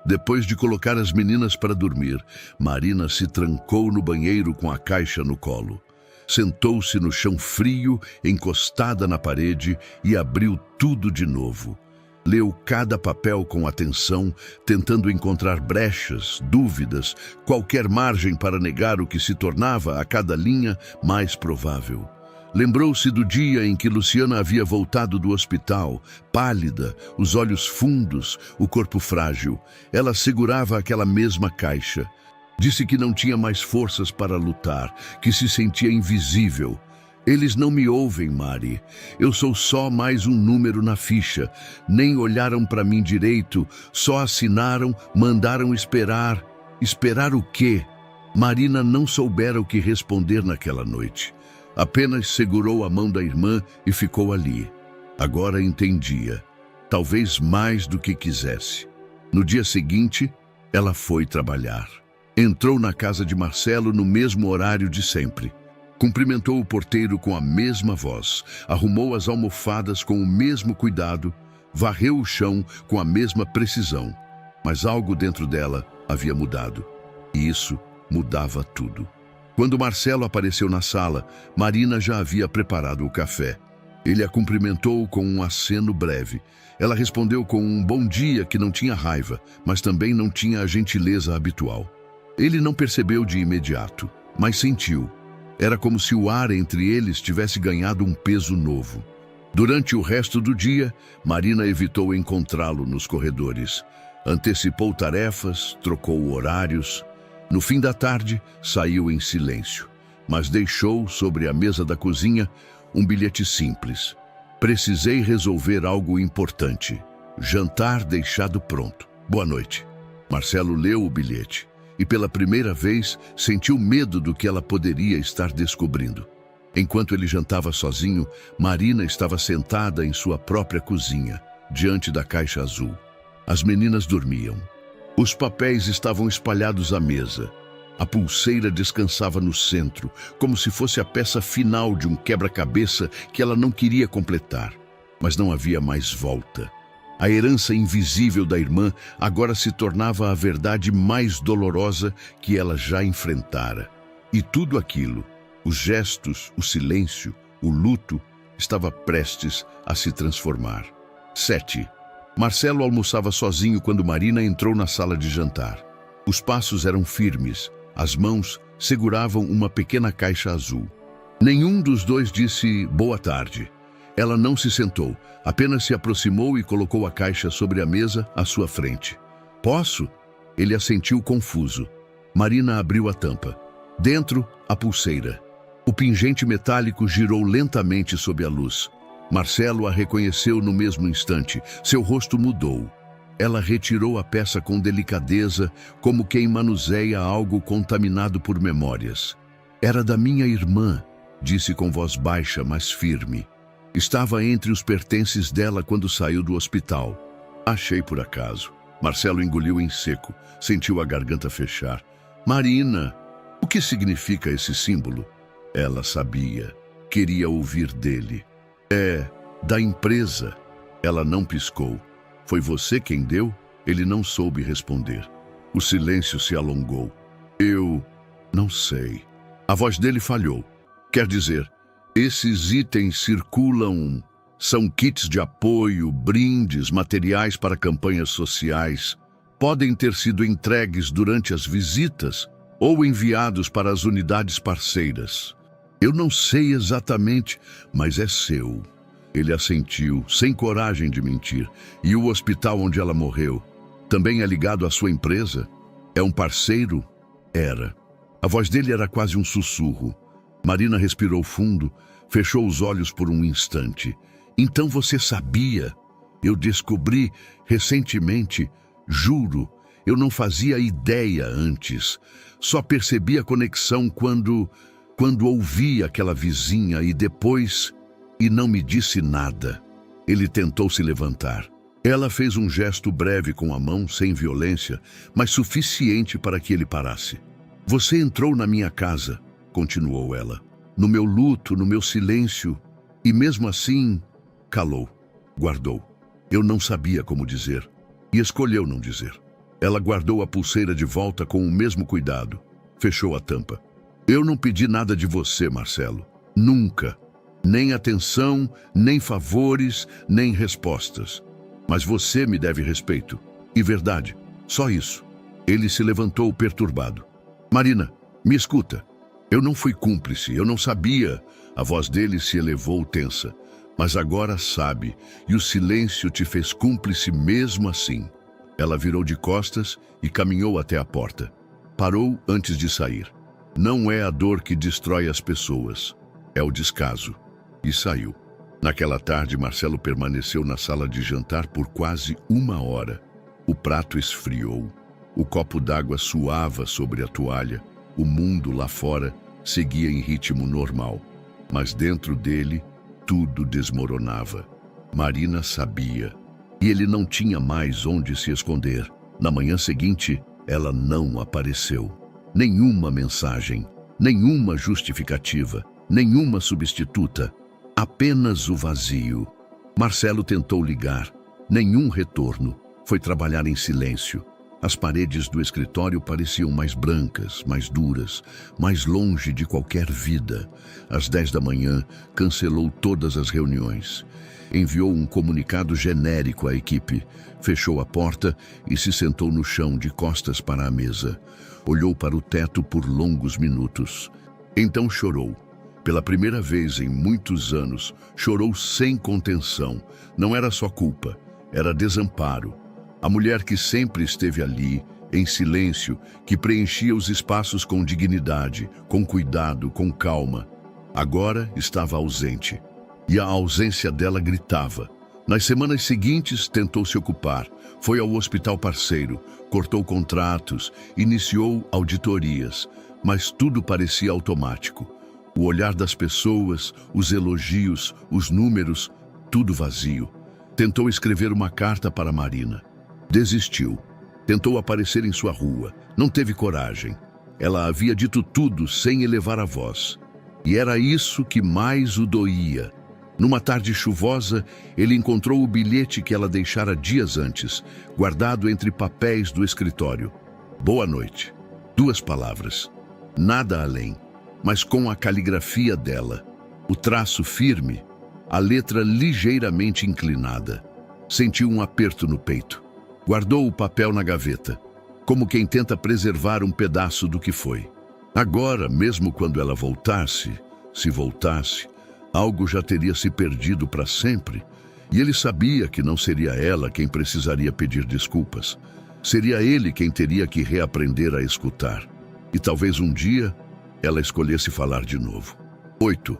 S1: depois de colocar as meninas para dormir, Marina se trancou no banheiro com a caixa no colo. Sentou-se no chão frio, encostada na parede, e abriu tudo de novo. Leu cada papel com atenção, tentando encontrar brechas, dúvidas, qualquer margem para negar o que se tornava, a cada linha, mais provável. Lembrou-se do dia em que Luciana havia voltado do hospital, pálida, os olhos fundos, o corpo frágil. Ela segurava aquela mesma caixa. Disse que não tinha mais forças para lutar, que se sentia invisível. Eles não me ouvem, Mari. Eu sou só mais um número na ficha. Nem olharam para mim direito, só assinaram, mandaram esperar. Esperar o quê? Marina não soubera o que responder naquela noite. Apenas segurou a mão da irmã e ficou ali. Agora entendia, talvez mais do que quisesse. No dia seguinte, ela foi trabalhar. Entrou na casa de Marcelo no mesmo horário de sempre. Cumprimentou o porteiro com a mesma voz, arrumou as almofadas com o mesmo cuidado, varreu o chão com a mesma precisão. Mas algo dentro dela havia mudado, e isso mudava tudo. Quando Marcelo apareceu na sala, Marina já havia preparado o café. Ele a cumprimentou com um aceno breve. Ela respondeu com um bom dia que não tinha raiva, mas também não tinha a gentileza habitual. Ele não percebeu de imediato, mas sentiu. Era como se o ar entre eles tivesse ganhado um peso novo. Durante o resto do dia, Marina evitou encontrá-lo nos corredores. Antecipou tarefas, trocou horários. No fim da tarde, saiu em silêncio, mas deixou sobre a mesa da cozinha um bilhete simples. Precisei resolver algo importante. Jantar deixado pronto. Boa noite. Marcelo leu o bilhete e pela primeira vez sentiu medo do que ela poderia estar descobrindo. Enquanto ele jantava sozinho, Marina estava sentada em sua própria cozinha, diante da caixa azul. As meninas dormiam. Os papéis estavam espalhados à mesa. A pulseira descansava no centro, como se fosse a peça final de um quebra-cabeça que ela não queria completar. Mas não havia mais volta. A herança invisível da irmã agora se tornava a verdade mais dolorosa que ela já enfrentara. E tudo aquilo, os gestos, o silêncio, o luto, estava prestes a se transformar. 7. Marcelo almoçava sozinho quando Marina entrou na sala de jantar. Os passos eram firmes, as mãos seguravam uma pequena caixa azul. Nenhum dos dois disse boa tarde. Ela não se sentou, apenas se aproximou e colocou a caixa sobre a mesa à sua frente. Posso? Ele assentiu confuso. Marina abriu a tampa. Dentro, a pulseira. O pingente metálico girou lentamente sob a luz. Marcelo a reconheceu no mesmo instante. Seu rosto mudou. Ela retirou a peça com delicadeza, como quem manuseia algo contaminado por memórias. Era da minha irmã, disse com voz baixa, mas firme. Estava entre os pertences dela quando saiu do hospital. Achei por acaso. Marcelo engoliu em seco, sentiu a garganta fechar. Marina, o que significa esse símbolo? Ela sabia. Queria ouvir dele. É da empresa. Ela não piscou. Foi você quem deu? Ele não soube responder. O silêncio se alongou. Eu não sei. A voz dele falhou. Quer dizer, esses itens circulam, são kits de apoio, brindes, materiais para campanhas sociais. Podem ter sido entregues durante as visitas ou enviados para as unidades parceiras. Eu não sei exatamente, mas é seu. Ele assentiu, sem coragem de mentir. E o hospital onde ela morreu também é ligado à sua empresa? É um parceiro? Era. A voz dele era quase um sussurro. Marina respirou fundo, fechou os olhos por um instante. Então você sabia? Eu descobri recentemente, juro, eu não fazia ideia antes. Só percebi a conexão quando ouvi aquela vizinha e depois... E não me disse nada. Ele tentou se levantar. Ela fez um gesto breve com a mão, sem violência, mas suficiente para que ele parasse. Você entrou na minha casa, continuou ela. No meu luto, no meu silêncio. E mesmo assim, calou, guardou. Eu não sabia como dizer. E escolheu não dizer. Ela guardou a pulseira de volta com o mesmo cuidado. Fechou a tampa. Eu não pedi nada de você, Marcelo. Nunca. Nem atenção, nem favores, nem respostas. Mas você me deve respeito. E verdade. Só isso. Ele se levantou perturbado. Marina, me escuta. Eu não fui cúmplice, eu não sabia. A voz dele se elevou tensa. Mas agora sabe, e o silêncio te fez cúmplice mesmo assim. Ela virou de costas e caminhou até a porta. Parou antes de sair. Não é a dor que destrói as pessoas. É o descaso. E saiu. Naquela tarde, Marcelo permaneceu na sala de jantar por quase 1 hora. O prato esfriou. O copo d'água suava sobre a toalha. O mundo lá fora seguia em ritmo normal. Mas dentro dele, tudo desmoronava. Marina sabia. E ele não tinha mais onde se esconder. Na manhã seguinte, ela não apareceu. Nenhuma mensagem, nenhuma justificativa, nenhuma substituta. Apenas o vazio. Marcelo tentou ligar. Nenhum retorno. Foi trabalhar em silêncio. As paredes do escritório pareciam mais brancas, mais duras, mais longe de qualquer vida. Às 10 da manhã, cancelou todas as reuniões. Enviou um comunicado genérico à equipe. Fechou a porta e se sentou no chão de costas para a mesa. Olhou para o teto por longos minutos. Então chorou. Pela primeira vez em muitos anos, chorou sem contenção. Não era só culpa, era desamparo. A mulher que sempre esteve ali, em silêncio, que preenchia os espaços com dignidade, com cuidado, com calma. Agora estava ausente. E a ausência dela gritava. Nas semanas seguintes, tentou se ocupar. Foi ao hospital parceiro, cortou contratos, iniciou auditorias, mas tudo parecia automático. O olhar das pessoas, os elogios, os números, tudo vazio. Tentou escrever uma carta para Marina. Desistiu. Tentou aparecer em sua rua. Não teve coragem. Ela havia dito tudo sem elevar a voz. E era isso que mais o doía. Numa tarde chuvosa, ele encontrou o bilhete que ela deixara dias antes, guardado entre papéis do escritório. Boa noite. 2 palavras. Nada além, mas com a caligrafia dela. O traço firme, a letra ligeiramente inclinada. Sentiu um aperto no peito. Guardou o papel na gaveta, como quem tenta preservar um pedaço do que foi. Agora, mesmo quando ela voltasse, se voltasse, algo já teria se perdido para sempre, e ele sabia que não seria ela quem precisaria pedir desculpas. Seria ele quem teria que reaprender a escutar. E talvez um dia ela escolhesse falar de novo. 8.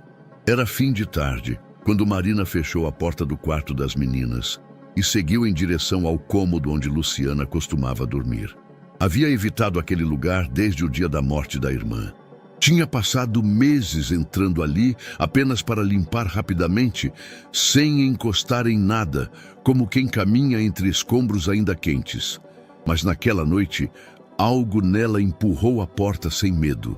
S1: Era fim de tarde, quando Marina fechou a porta do quarto das meninas e seguiu em direção ao cômodo onde Luciana costumava dormir. Havia evitado aquele lugar desde o dia da morte da irmã. Tinha passado meses entrando ali apenas para limpar rapidamente, sem encostar em nada, como quem caminha entre escombros ainda quentes. Mas naquela noite, algo nela empurrou a porta sem medo.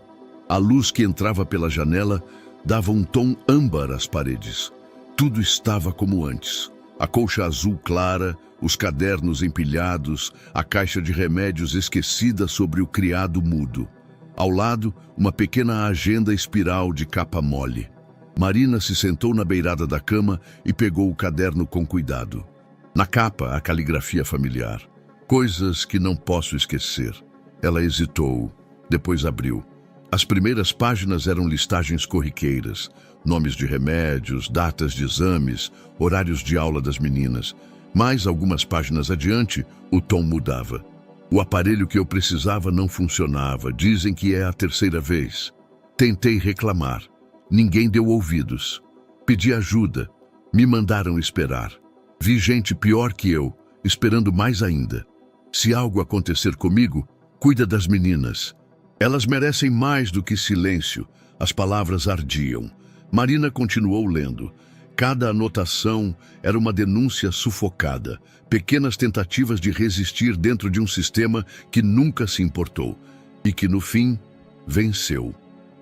S1: A luz que entrava pela janela dava um tom âmbar às paredes. Tudo estava como antes. A colcha azul clara, os cadernos empilhados, a caixa de remédios esquecida sobre o criado mudo. Ao lado, uma pequena agenda espiral de capa mole. Marina se sentou na beirada da cama e pegou o caderno com cuidado. Na capa, a caligrafia familiar. Coisas que não posso esquecer. Ela hesitou, depois abriu. As primeiras páginas eram listagens corriqueiras, nomes de remédios, datas de exames, horários de aula das meninas. Mais algumas páginas adiante, o tom mudava. O aparelho que eu precisava não funcionava. Dizem que é a 3ª vez. Tentei reclamar. Ninguém deu ouvidos. Pedi ajuda. Me mandaram esperar. Vi gente pior que eu, esperando mais ainda. Se algo acontecer comigo, cuida das meninas. Elas merecem mais do que silêncio. As palavras ardiam. Marina continuou lendo. Cada anotação era uma denúncia sufocada, pequenas tentativas de resistir dentro de um sistema que nunca se importou e que, no fim, venceu.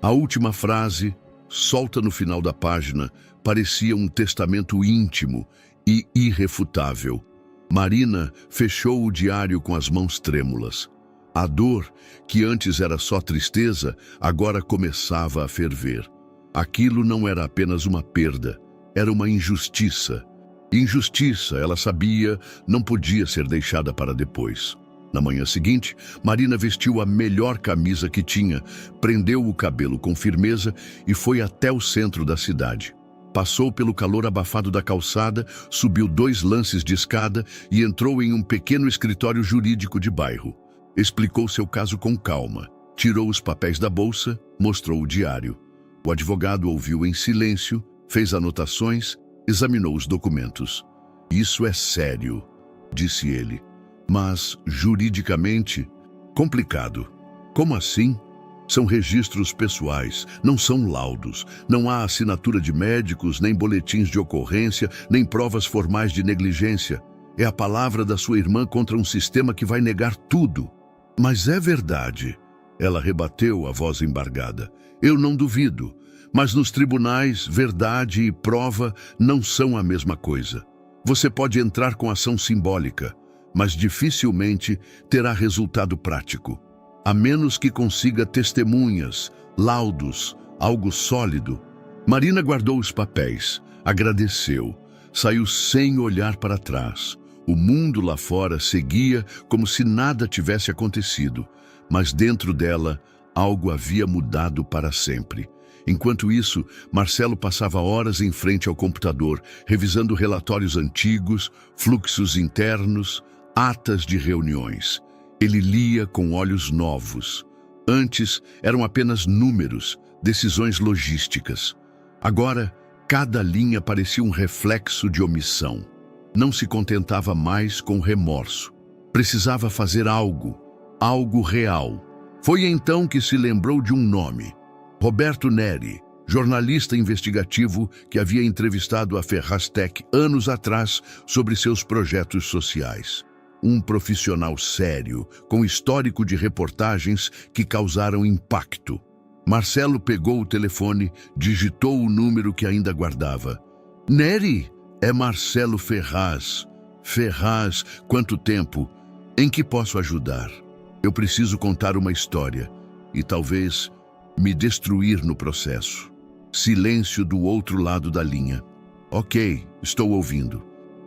S1: A última frase, solta no final da página, parecia um testamento íntimo e irrefutável. Marina fechou o diário com as mãos trêmulas. A dor, que antes era só tristeza, agora começava a ferver. Aquilo não era apenas uma perda, era uma injustiça. Injustiça, ela sabia, não podia ser deixada para depois. Na manhã seguinte, Marina vestiu a melhor camisa que tinha, prendeu o cabelo com firmeza e foi até o centro da cidade. Passou pelo calor abafado da calçada, subiu 2 lances de escada e entrou em um pequeno escritório jurídico de bairro. Explicou seu caso com calma, tirou os papéis da bolsa, mostrou o diário. O advogado ouviu em silêncio, fez anotações, examinou os documentos. Isso é sério, disse ele, mas juridicamente complicado. Como assim? São registros pessoais, não são laudos. Não há assinatura de médicos, nem boletins de ocorrência, nem provas formais de negligência. É a palavra da sua irmã contra um sistema que vai negar tudo. Mas é verdade, ela rebateu, a voz embargada. Eu não duvido, mas nos tribunais, verdade e prova não são a mesma coisa. Você pode entrar com ação simbólica, mas dificilmente terá resultado prático, a menos que consiga testemunhas, laudos, algo sólido. Marina guardou os papéis, agradeceu, saiu sem olhar para trás. O mundo lá fora seguia como se nada tivesse acontecido, mas dentro dela algo havia mudado para sempre. Enquanto isso, Marcelo passava horas em frente ao computador, revisando relatórios antigos, fluxos internos, atas de reuniões. Ele lia com olhos novos. Antes eram apenas números, decisões logísticas. Agora, cada linha parecia um reflexo de omissão. Não se contentava mais com remorso. Precisava fazer algo, algo real. Foi então que se lembrou de um nome: Roberto Neri, jornalista investigativo que havia entrevistado a Ferraz-Tech anos atrás sobre seus projetos sociais. Um profissional sério, com histórico de reportagens que causaram impacto. Marcelo pegou o telefone, digitou o número que ainda guardava. Neri, é Marcelo Ferraz. Ferraz, quanto tempo? Em que posso ajudar? Eu preciso contar uma história e talvez me destruir no processo. Silêncio do outro lado da linha. Ok, estou ouvindo.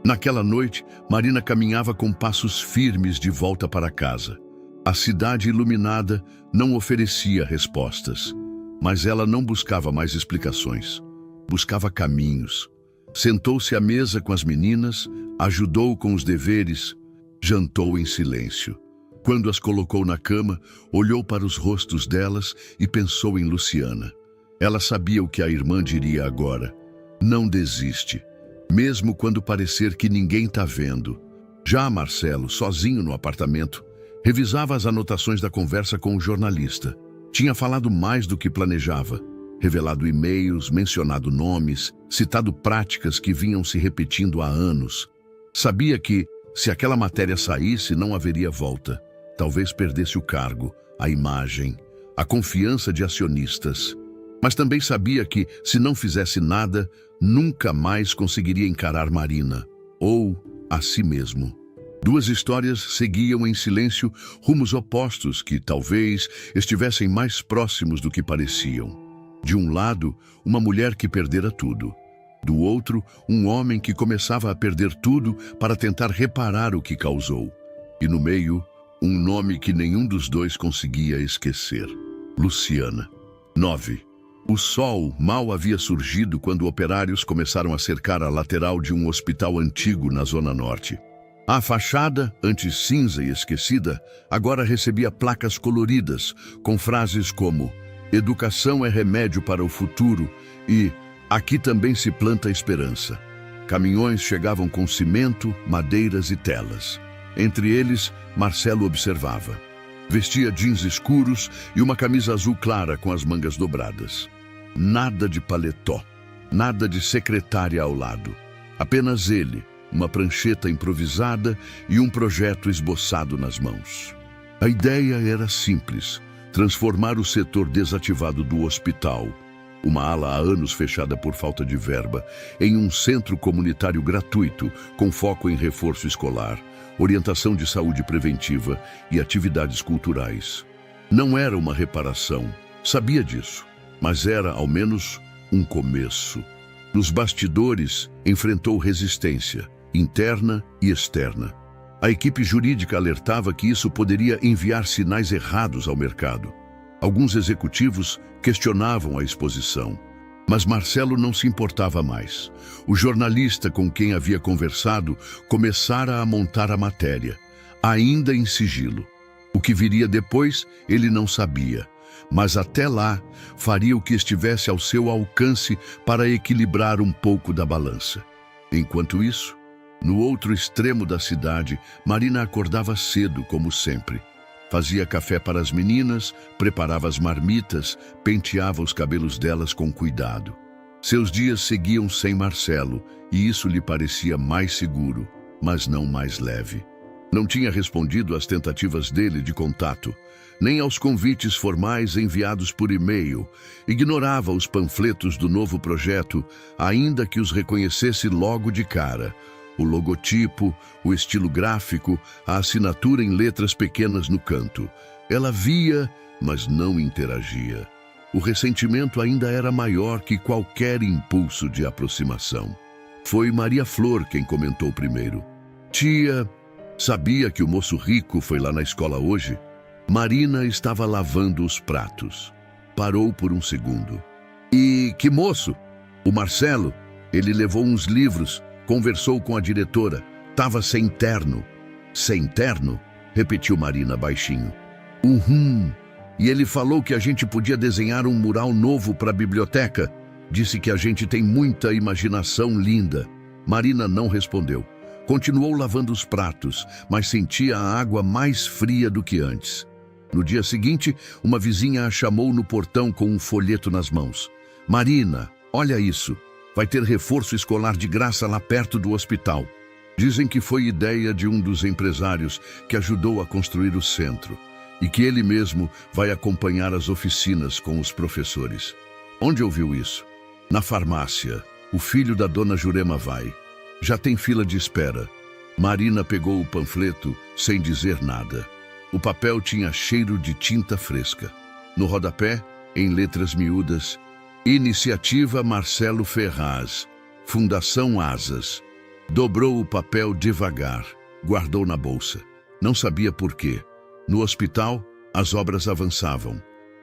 S1: Naquela noite, Marina caminhava com passos firmes de volta para casa. A cidade iluminada não oferecia respostas, mas ela não buscava mais explicações. Buscava caminhos. Sentou-se à mesa com as meninas, ajudou com os deveres, jantou em silêncio. Quando as colocou na cama, olhou para os rostos delas e pensou em Luciana. Ela sabia o que a irmã diria agora. Não desiste, mesmo quando parecer que ninguém está vendo. Já Marcelo, sozinho no apartamento, revisava as anotações da conversa com o jornalista. Tinha falado mais do que planejava, revelado e-mails, mencionado nomes, citado práticas que vinham se repetindo há anos. Sabia que, se aquela matéria saísse, não haveria volta. Talvez perdesse o cargo, a imagem, a confiança de acionistas. Mas também sabia que, se não fizesse nada, nunca mais conseguiria encarar Marina, ou a si mesmo. Duas histórias seguiam em silêncio rumos opostos que, talvez, estivessem mais próximos do que pareciam. De um lado, uma mulher que perdera tudo. Do outro, um homem que começava a perder tudo para tentar reparar o que causou. E no meio, um nome que nenhum dos dois conseguia esquecer: Luciana. 9. O sol mal havia surgido quando operários começaram a cercar a lateral de um hospital antigo na Zona Norte. A fachada, antes cinza e esquecida, agora recebia placas coloridas, com frases como "Educação é remédio para o futuro" e "Aqui também se planta esperança". Caminhões chegavam com cimento, madeiras e telas. Entre eles, Marcelo observava. Vestia jeans escuros e uma camisa azul clara com as mangas dobradas. Nada de paletó, nada de secretária ao lado. Apenas ele, uma prancheta improvisada e um projeto esboçado nas mãos. A ideia era simples: transformar o setor desativado do hospital, uma ala há anos fechada por falta de verba, em um centro comunitário gratuito, com foco em reforço escolar, orientação de saúde preventiva e atividades culturais. Não era uma reparação, sabia disso, mas era, ao menos, um começo. Nos bastidores, enfrentou resistência, interna e externa. A equipe jurídica alertava que isso poderia enviar sinais errados ao mercado. Alguns executivos questionavam a exposição, mas Marcelo não se importava mais. O jornalista com quem havia conversado começara a montar a matéria, ainda em sigilo. O que viria depois, ele não sabia, mas até lá faria o que estivesse ao seu alcance para equilibrar um pouco da balança. Enquanto isso, no outro extremo da cidade, Marina acordava cedo, como sempre. Fazia café para as meninas, preparava as marmitas, penteava os cabelos delas com cuidado. Seus dias seguiam sem Marcelo, e isso lhe parecia mais seguro, mas não mais leve. Não tinha respondido às tentativas dele de contato, nem aos convites formais enviados por e-mail. Ignorava os panfletos do novo projeto, ainda que os reconhecesse logo de cara. O logotipo, o estilo gráfico, a assinatura em letras pequenas no canto. Ela via, mas não interagia. O ressentimento ainda era maior que qualquer impulso de aproximação. Foi Maria Flor quem comentou primeiro. Tia, sabia que o moço rico foi lá na escola hoje? Marina estava lavando os pratos. Parou por um segundo. E que moço? O Marcelo. Ele levou uns livros, conversou com a diretora. Estava sem terno. Sem terno? Repetiu Marina baixinho. Uhum. E ele falou que a gente podia desenhar um mural novo para a biblioteca. Disse que a gente tem muita imaginação linda. Marina não respondeu. Continuou lavando os pratos, mas sentia a água mais fria do que antes. No dia seguinte, uma vizinha a chamou no portão com um folheto nas mãos. Marina, olha isso. Vai ter reforço escolar de graça lá perto do hospital. Dizem que foi ideia de um dos empresários que ajudou a construir o centro e que ele mesmo vai acompanhar as oficinas com os professores. Onde ouviu isso? Na farmácia. O filho da dona Jurema vai. Já tem fila de espera. Marina pegou o panfleto sem dizer nada. O papel tinha cheiro de tinta fresca. No rodapé, em letras miúdas, Iniciativa Marcelo Ferraz, Fundação Asas. Dobrou o papel devagar, guardou na bolsa. Não sabia por quê. No hospital, as obras avançavam.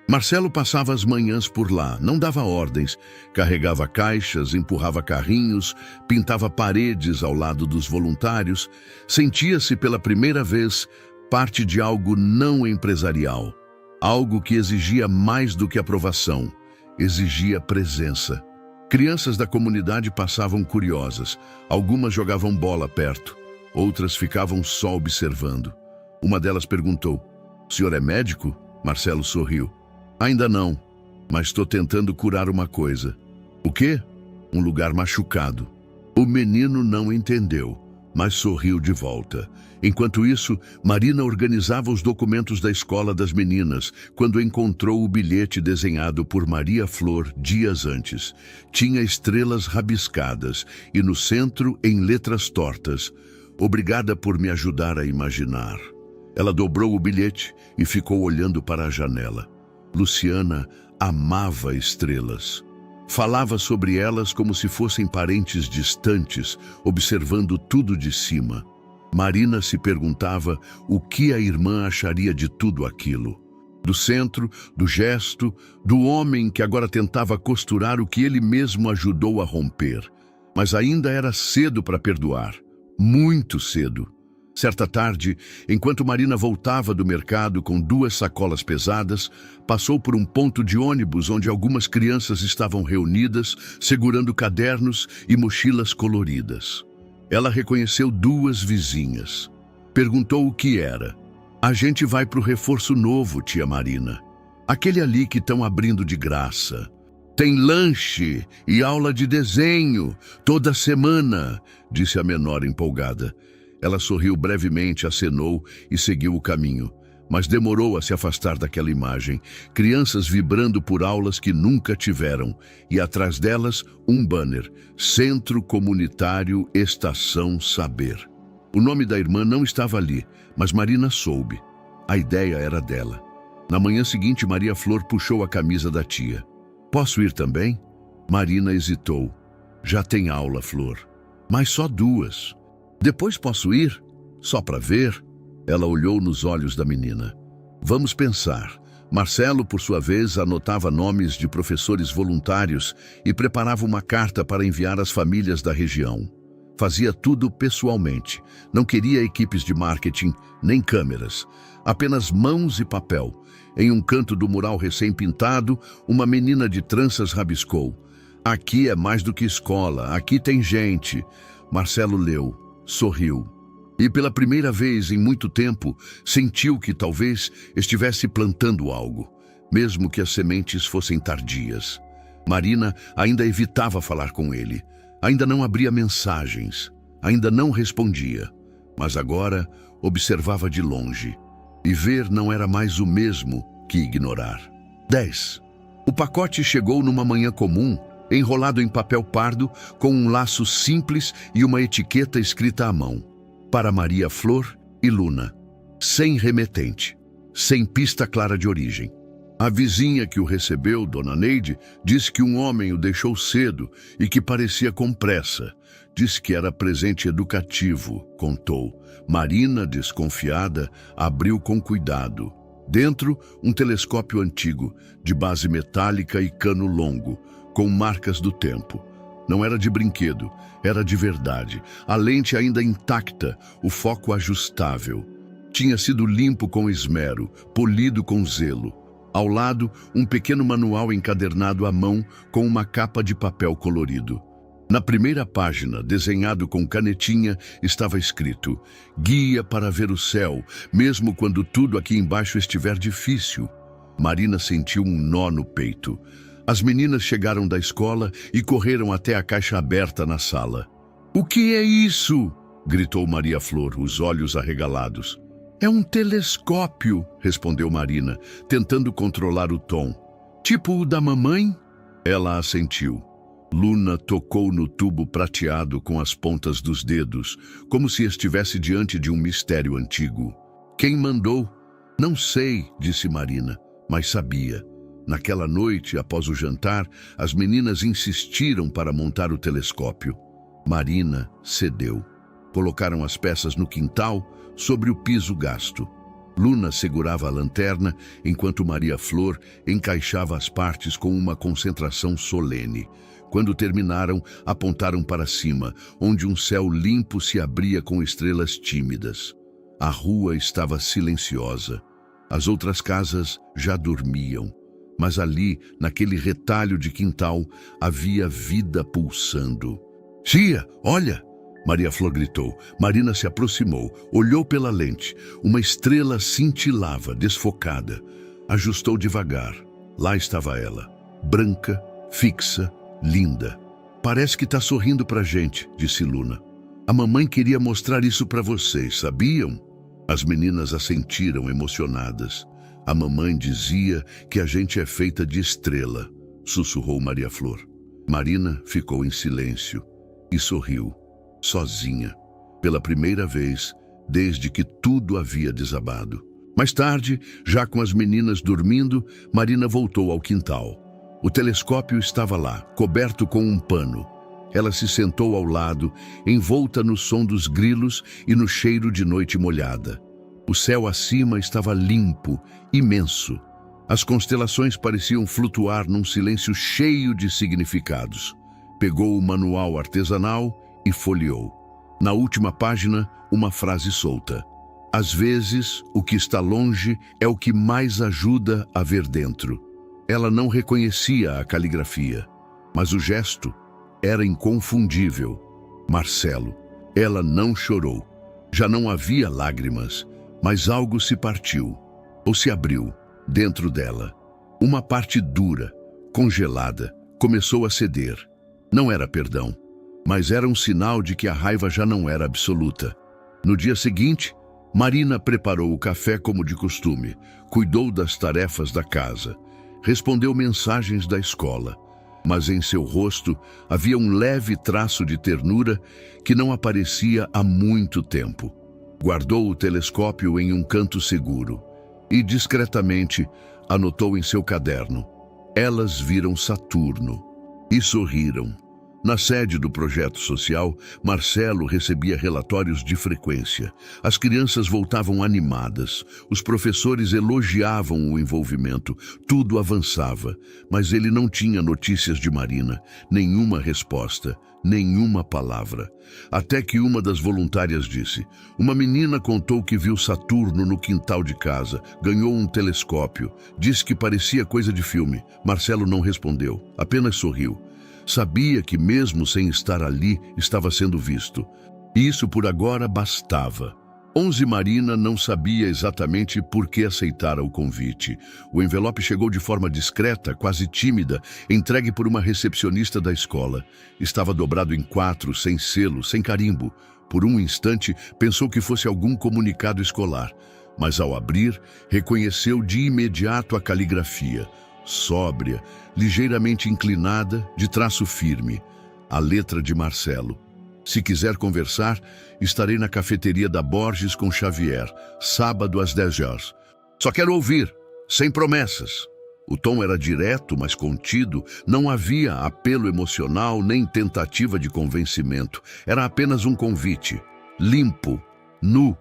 S1: Marcelo passava as manhãs por lá, não dava ordens, carregava caixas, empurrava carrinhos, pintava paredes ao lado dos voluntários, sentia-se pela primeira vez parte de algo não empresarial, algo que exigia mais do que aprovação, exigia presença. Crianças da comunidade passavam curiosas, algumas jogavam bola perto, outras ficavam só observando. Uma delas perguntou, "O senhor é médico?" Marcelo sorriu. Ainda não, mas estou tentando curar uma coisa. O quê? Um lugar machucado. O menino não entendeu, mas sorriu de volta. Enquanto isso, Marina organizava os documentos da escola das meninas, quando encontrou o bilhete desenhado por Maria Flor dias antes. Tinha estrelas rabiscadas e no centro, em letras tortas, "Obrigada por me ajudar a imaginar." Ela dobrou o bilhete e ficou olhando para a janela. Luciana amava estrelas. Falava sobre elas como se fossem parentes distantes, observando tudo de cima. Marina se perguntava o que a irmã acharia de tudo aquilo. Do centro, do gesto, do homem que agora tentava costurar o que ele mesmo ajudou a romper. Mas ainda era cedo para perdoar. Muito cedo. Certa tarde, enquanto Marina voltava do mercado com 2 sacolas pesadas, passou por um ponto de ônibus onde algumas crianças estavam reunidas, segurando cadernos e mochilas coloridas. Ela reconheceu 2 vizinhas. Perguntou o que era. "A gente vai para o reforço novo, tia Marina. Aquele ali que estão abrindo de graça. Tem lanche e aula de desenho toda semana", disse a menor empolgada. Ela sorriu brevemente, acenou e seguiu o caminho, mas demorou a se afastar daquela imagem. Crianças vibrando por aulas que nunca tiveram, e atrás delas um banner, Centro Comunitário Estação Saber. O nome da irmã não estava ali, mas Marina soube. A ideia era dela. Na manhã seguinte, Maria Flor puxou a camisa da tia. "Posso ir também?" Marina hesitou. "Já tem aula, Flor. Mas só 2. Depois posso ir? Só para ver?" Ela olhou nos olhos da menina. "Vamos pensar." Marcelo, por sua vez, anotava nomes de professores voluntários e preparava uma carta para enviar às famílias da região. Fazia tudo pessoalmente. Não queria equipes de marketing, nem câmeras. Apenas mãos e papel. Em um canto do mural recém-pintado, uma menina de tranças rabiscou: "Aqui é mais do que escola, aqui tem gente." Marcelo leu. Sorriu. E pela primeira vez em muito tempo, sentiu que talvez estivesse plantando algo, mesmo que as sementes fossem tardias. Marina ainda evitava falar com ele, ainda não abria mensagens, ainda não respondia, mas agora observava de longe. E ver não era mais o mesmo que ignorar. 10. O pacote chegou numa manhã comum, enrolado em papel pardo, com um laço simples e uma etiqueta escrita à mão. Para Maria Flor e Luna. Sem remetente. Sem pista clara de origem. A vizinha que o recebeu, Dona Neide, disse que um homem o deixou cedo e que parecia com pressa. Disse que era presente educativo, contou. Marina, desconfiada, abriu com cuidado. Dentro, um telescópio antigo, de base metálica e cano longo, com marcas do tempo. Não era de brinquedo, era de verdade. A lente ainda intacta, o foco ajustável. Tinha sido limpo com esmero, polido com zelo. Ao lado, um pequeno manual encadernado à mão com uma capa de papel colorido. Na primeira página, desenhado com canetinha, estava escrito: Guia para ver o céu, mesmo quando tudo aqui embaixo estiver difícil. Marina sentiu um nó no peito. As meninas chegaram da escola e correram até a caixa aberta na sala. "O que é isso?" gritou Maria Flor, os olhos arregalados. "É um telescópio", respondeu Marina, tentando controlar o tom. "Tipo o da mamãe?" Ela assentiu. Luna tocou no tubo prateado com as pontas dos dedos, como se estivesse diante de um mistério antigo. "Quem mandou?" "Não sei", disse Marina, mas sabia. Naquela noite, após o jantar, as meninas insistiram para montar o telescópio. Marina cedeu. Colocaram as peças no quintal, sobre o piso gasto. Luna segurava a lanterna, enquanto Maria Flor encaixava as partes com uma concentração solene. Quando terminaram, apontaram para cima, onde um céu limpo se abria com estrelas tímidas. A rua estava silenciosa. As outras casas já dormiam. Mas ali, naquele retalho de quintal, havia vida pulsando. "Tia, olha!" Maria Flor gritou. Marina se aproximou, olhou pela lente. Uma estrela cintilava, desfocada. Ajustou devagar. Lá estava ela, branca, fixa, linda. "Parece que está sorrindo pra gente", disse Luna. "A mamãe queria mostrar isso para vocês, sabiam?" As meninas assentiram, emocionadas. "A mamãe dizia que a gente é feita de estrela", sussurrou Maria Flor. Marina ficou em silêncio e sorriu, sozinha, pela primeira vez desde que tudo havia desabado. Mais tarde, já com as meninas dormindo, Marina voltou ao quintal. O telescópio estava lá, coberto com um pano. Ela se sentou ao lado, envolta no som dos grilos e no cheiro de noite molhada. O céu acima estava limpo, imenso. As constelações pareciam flutuar num silêncio cheio de significados. Pegou o manual artesanal e folheou. Na última página, uma frase solta: "Às vezes, o que está longe é o que mais ajuda a ver dentro." Ela não reconhecia a caligrafia, mas o gesto era inconfundível. Marcelo. Ela não chorou. Já não havia lágrimas, mas algo se partiu, ou se abriu, dentro dela. Uma parte dura, congelada, começou a ceder. Não era perdão, mas era um sinal de que a raiva já não era absoluta. No dia seguinte, Marina preparou o café como de costume, cuidou das tarefas da casa, respondeu mensagens da escola, mas em seu rosto havia um leve traço de ternura que não aparecia há muito tempo. Guardou o telescópio em um canto seguro e, discretamente, anotou em seu caderno: "Elas viram Saturno", e sorriram. Na sede do projeto social, Marcelo recebia relatórios de frequência. As crianças voltavam animadas, os professores elogiavam o envolvimento, tudo avançava, mas ele não tinha notícias de Marina, nenhuma resposta, nenhuma palavra. Até que uma das voluntárias disse: "Uma menina contou que viu Saturno no quintal de casa, ganhou um telescópio, disse que parecia coisa de filme." Marcelo não respondeu, apenas sorriu. Sabia que mesmo sem estar ali, estava sendo visto. E isso por agora bastava. 11 Marina não sabia exatamente por que aceitara o convite. O envelope chegou de forma discreta, quase tímida, entregue por uma recepcionista da escola. Estava dobrado em 4, sem selo, sem carimbo. Por um instante, pensou que fosse algum comunicado escolar. Mas ao abrir, reconheceu de imediato a caligrafia. Sóbria, ligeiramente inclinada, de traço firme. A letra de Marcelo. "Se quiser conversar, estarei na cafeteria da Borges com Xavier, sábado às 10 horas. Só quero ouvir, sem promessas." O tom era direto, mas contido. Não havia apelo emocional nem tentativa de convencimento. Era apenas um convite, limpo, nu,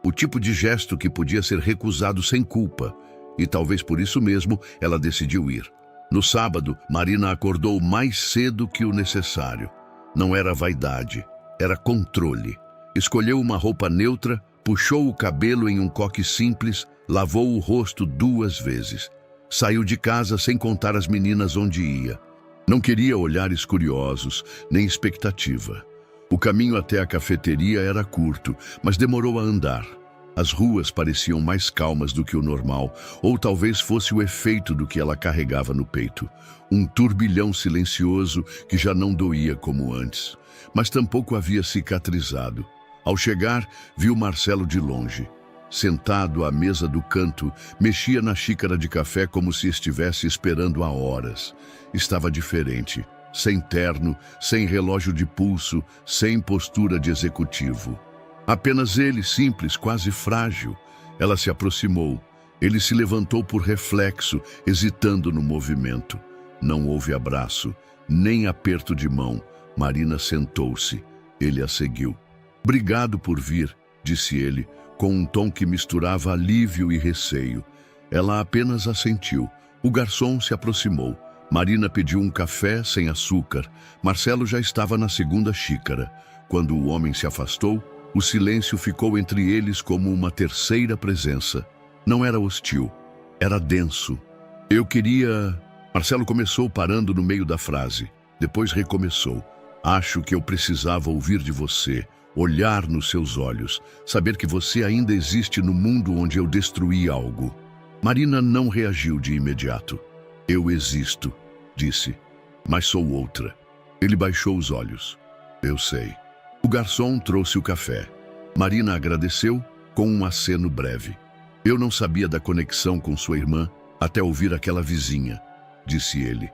S1: o tipo de gesto que podia ser recusado sem culpa. E talvez por isso mesmo ela decidiu ir. No sábado, Marina acordou mais cedo que o necessário. Não era vaidade, era controle. Escolheu uma roupa neutra, puxou o cabelo em um coque simples, lavou o rosto 2 vezes. Saiu de casa sem contar às meninas onde ia. Não queria olhares curiosos, nem expectativa. O caminho até a cafeteria era curto, mas demorou a andar. As ruas pareciam mais calmas do que o normal, ou talvez fosse o efeito do que ela carregava no peito. Um turbilhão silencioso que já não doía como antes, mas tampouco havia cicatrizado. Ao chegar, viu Marcelo de longe. Sentado à mesa do canto, mexia na xícara de café como se estivesse esperando há horas. Estava diferente, sem terno, sem relógio de pulso, sem postura de executivo. Apenas ele, simples, quase frágil. Ela se aproximou. Ele se levantou por reflexo, hesitando no movimento. Não houve abraço, nem aperto de mão. Marina sentou-se. Ele a seguiu. "Obrigado por vir", disse ele, com um tom que misturava alívio e receio. Ela apenas assentiu. O garçom se aproximou. Marina pediu um café sem açúcar. Marcelo já estava na 2ª xícara. Quando o homem se afastou, o silêncio ficou entre eles como uma terceira presença. Não era hostil, era denso. "Eu queria..." Marcelo começou parando no meio da frase. Depois recomeçou. "Acho que eu precisava ouvir de você, olhar nos seus olhos, saber que você ainda existe no mundo onde eu destruí algo." Marina não reagiu de imediato. "Eu existo", disse, "mas sou outra." Ele baixou os olhos. "Eu sei." O garçom trouxe o café. Marina agradeceu com um aceno breve. "Eu não sabia da conexão com sua irmã até ouvir aquela vizinha", disse ele.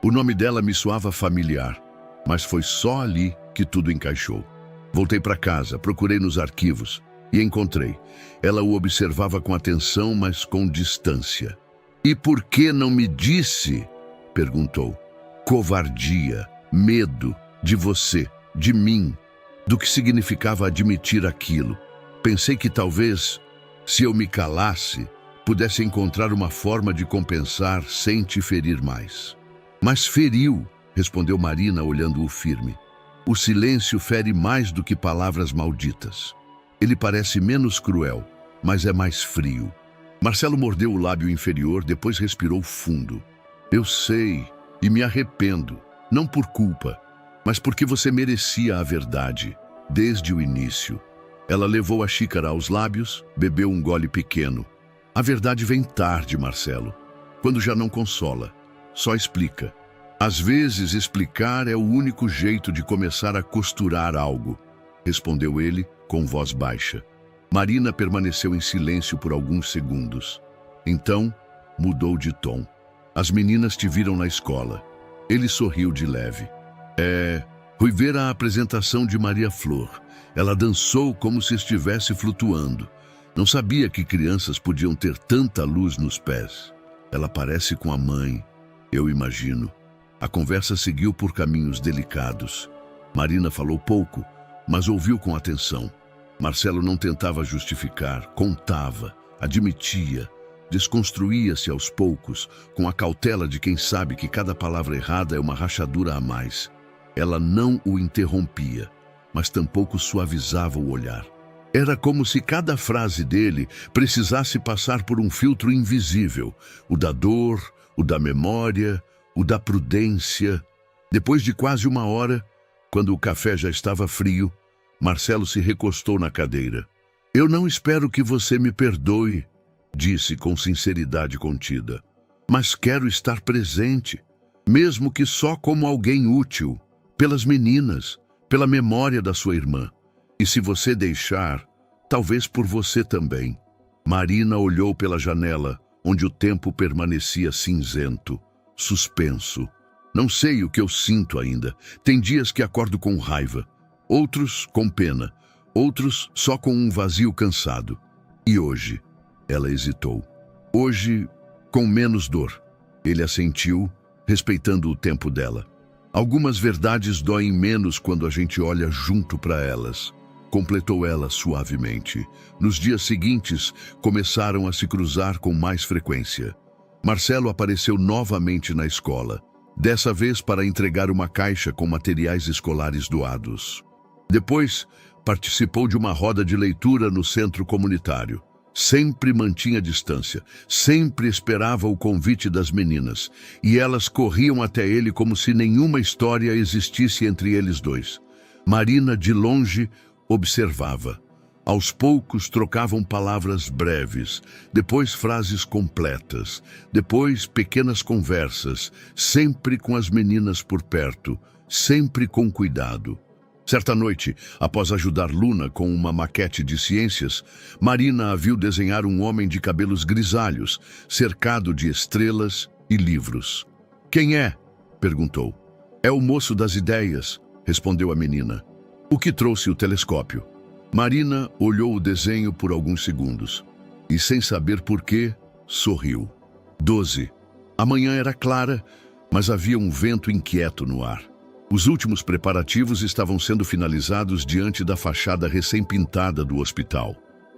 S1: O nome dela me soava familiar, mas foi só ali que tudo encaixou. Voltei para casa, procurei nos arquivos e encontrei. Ela o observava com atenção, mas com distância. "E por que não me disse?" perguntou. "Covardia, medo de você, de mim, do que significava admitir aquilo. Pensei que talvez, se eu me calasse, pudesse encontrar uma forma de compensar sem te ferir mais." "Mas feriu", respondeu Marina, olhando-o firme. "O silêncio fere mais do que palavras malditas. Ele parece menos cruel, mas é mais frio." Marcelo mordeu o lábio inferior, depois respirou fundo. "Eu sei, e me arrependo, não por culpa, mas porque você merecia a verdade, desde o início." Ela levou a xícara aos lábios, bebeu um gole pequeno. "A verdade vem tarde, Marcelo, quando já não consola, só explica. Às vezes, explicar é o único jeito de começar a costurar algo", respondeu ele com voz baixa. Marina permaneceu em silêncio por alguns segundos. Então, mudou de tom. "As meninas te viram na escola." Ele sorriu de leve. Fui ver a apresentação de Maria Flor. Ela dançou como se estivesse flutuando. Não sabia que crianças podiam ter tanta luz nos pés. Ela parece com a mãe, eu imagino." A conversa seguiu por caminhos delicados. Marina falou pouco, mas ouviu com atenção. Marcelo não tentava justificar, contava, admitia, desconstruía-se aos poucos, com a cautela de quem sabe que cada palavra errada é uma rachadura a mais. Ela não o interrompia, mas tampouco suavizava o olhar. Era como se cada frase dele precisasse passar por um filtro invisível, o da dor, o da memória, o da prudência. Depois de quase 1 hora, quando o café já estava frio, Marcelo se recostou na cadeira. "Eu não espero que você me perdoe", disse com sinceridade contida. "Mas quero estar presente, mesmo que só como alguém útil, pelas meninas, pela memória da sua irmã. E se você deixar, talvez por você também." Marina olhou pela janela, onde o tempo permanecia cinzento, suspenso. "Não sei o que eu sinto ainda. Tem dias que acordo com raiva, outros com pena, outros só com um vazio cansado. E hoje?" Ela hesitou. "Hoje, com menos dor." Ele assentiu, respeitando o tempo dela. "Algumas verdades doem menos quando a gente olha junto para elas", completou ela suavemente. Nos dias seguintes, começaram a se cruzar com mais frequência. Marcelo apareceu novamente na escola, dessa vez para entregar uma caixa com materiais escolares doados. Depois, participou de uma roda de leitura no centro comunitário. Sempre mantinha distância, sempre esperava o convite das meninas, e elas corriam até ele como se nenhuma história existisse entre eles dois. Marina, de longe, observava. Aos poucos trocavam palavras breves, depois frases completas, depois pequenas conversas, sempre com as meninas por perto, sempre com cuidado. Certa noite, após ajudar Luna com uma maquete de ciências, Marina a viu desenhar um homem de cabelos grisalhos, cercado de estrelas e livros. "Quem é?" perguntou. "É o moço das ideias", respondeu a menina. "O que trouxe o telescópio?" Marina olhou o desenho por alguns segundos e, sem saber por quê, sorriu. 12. A manhã era clara, mas havia um vento inquieto no ar. Os últimos preparativos estavam sendo finalizados diante da fachada recém-pintada do hospital.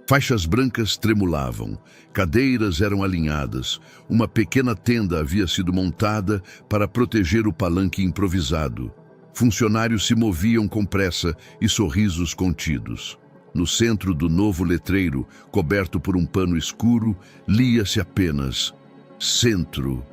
S1: Faixas brancas tremulavam, cadeiras eram alinhadas, uma pequena tenda havia sido montada para proteger o palanque improvisado. Funcionários se moviam com pressa e sorrisos contidos. No centro do novo letreiro, coberto por um pano escuro, lia-se apenas "Centro",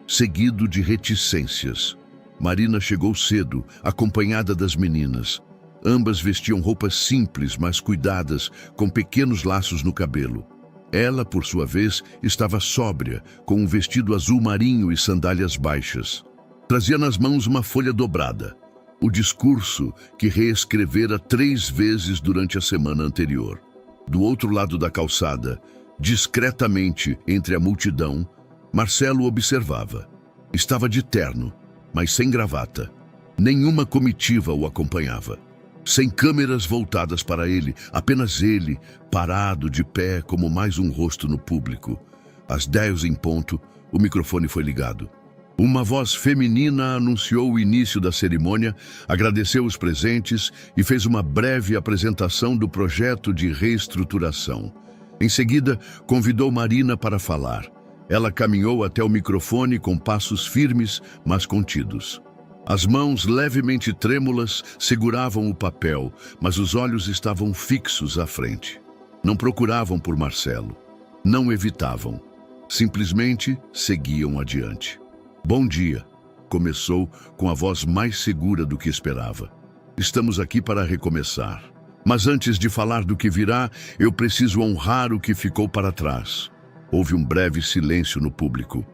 S1: seguido de reticências. Marina chegou cedo, acompanhada das meninas. Ambas vestiam roupas simples, mas cuidadas, com pequenos laços no cabelo. Ela, por sua vez, estava sóbria, com um vestido azul marinho e sandálias baixas. Trazia nas mãos uma folha dobrada. O discurso que reescrevera 3 vezes durante a semana anterior. Do outro lado da calçada, discretamente entre a multidão, Marcelo observava. Estava de terno, mas sem gravata. Nenhuma comitiva o acompanhava. Sem câmeras voltadas para ele, apenas ele, parado de pé como mais um rosto no público. Às 10 em ponto, o microfone foi ligado. Uma voz feminina anunciou o início da cerimônia, agradeceu os presentes e fez uma breve apresentação do projeto de reestruturação. Em seguida, convidou Marina para falar. Ela caminhou até o microfone com passos firmes, mas contidos. As mãos levemente trêmulas seguravam o papel, mas os olhos estavam fixos à frente. Não procuravam por Marcelo. Não evitavam. Simplesmente seguiam adiante. "Bom dia", começou com a voz mais segura do que esperava. "Estamos aqui para recomeçar. Mas antes de falar do que virá, eu preciso honrar o que ficou para trás." Houve um breve silêncio no público.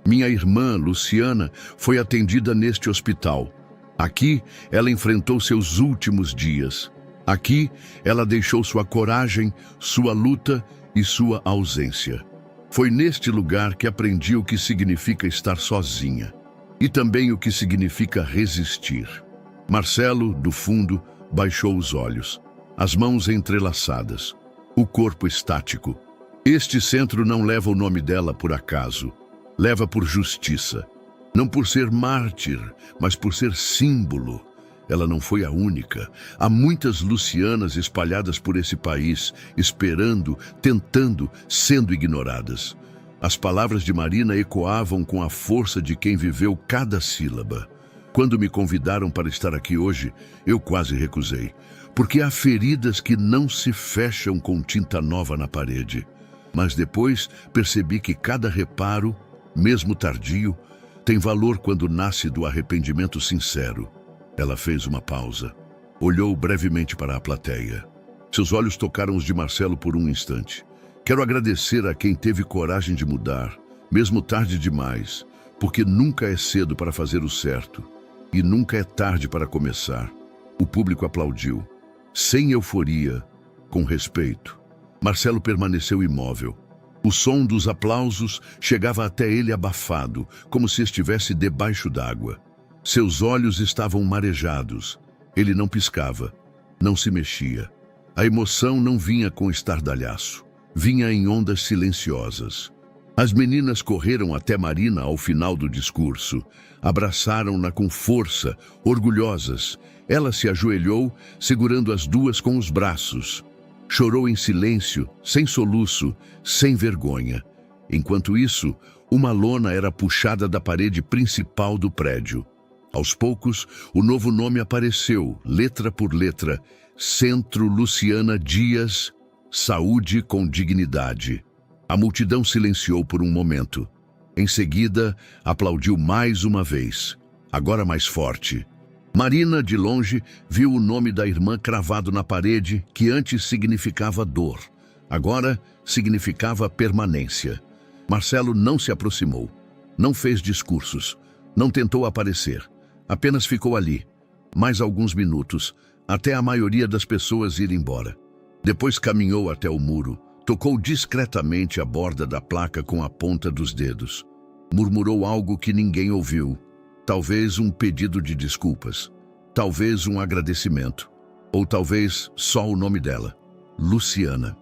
S1: "Minha irmã, Luciana, foi atendida neste hospital. Aqui, ela enfrentou seus últimos dias. Aqui, ela deixou sua coragem, sua luta e sua ausência. Foi neste lugar que aprendi o que significa estar sozinha e também o que significa resistir." Marcelo, do fundo, baixou os olhos, as mãos entrelaçadas, o corpo estático. Este centro não leva o nome dela por acaso. Leva por justiça. Não por ser mártir, mas por ser símbolo. Ela não foi a única. Há muitas Lucianas espalhadas por esse país, esperando, tentando, sendo ignoradas. As palavras de Marina ecoavam com a força de quem viveu cada sílaba. Quando me convidaram para estar aqui hoje, eu quase recusei, porque há feridas que não se fecham com tinta nova na parede. Mas depois percebi que cada reparo, mesmo tardio, tem valor quando nasce do arrependimento sincero. Ela fez uma pausa. Olhou brevemente para a plateia. Seus olhos tocaram os de Marcelo por um instante. "Quero agradecer a quem teve coragem de mudar, mesmo tarde demais, porque nunca é cedo para fazer o certo e nunca é tarde para começar." O público aplaudiu, sem euforia, com respeito. Marcelo permaneceu imóvel. O som dos aplausos chegava até ele abafado, como se estivesse debaixo d'água. Seus olhos estavam marejados. Ele não piscava, não se mexia. A emoção não vinha com estardalhaço, vinha em ondas silenciosas. As meninas correram até Marina ao final do discurso. Abraçaram-na com força, orgulhosas. Ela se ajoelhou, segurando as duas com os braços. Chorou em silêncio, sem soluço, sem vergonha. Enquanto isso, Uma lona era puxada da parede principal do prédio. Aos poucos, o novo nome apareceu, letra por letra: Centro Luciana Dias, Saúde com Dignidade. A multidão silenciou por um momento. Em seguida, aplaudiu mais uma vez, agora mais forte. Marina, de longe, viu o nome da irmã cravado na parede, que antes significava dor. Agora significava permanência. Marcelo não se aproximou, não fez discursos, não tentou aparecer. Apenas ficou ali, mais alguns minutos, até a maioria das pessoas ir embora. Depois caminhou até o muro, tocou discretamente a borda da placa com a ponta dos dedos. Murmurou algo que ninguém ouviu. Talvez um pedido de desculpas, talvez um agradecimento, ou talvez só o nome dela, Luciana.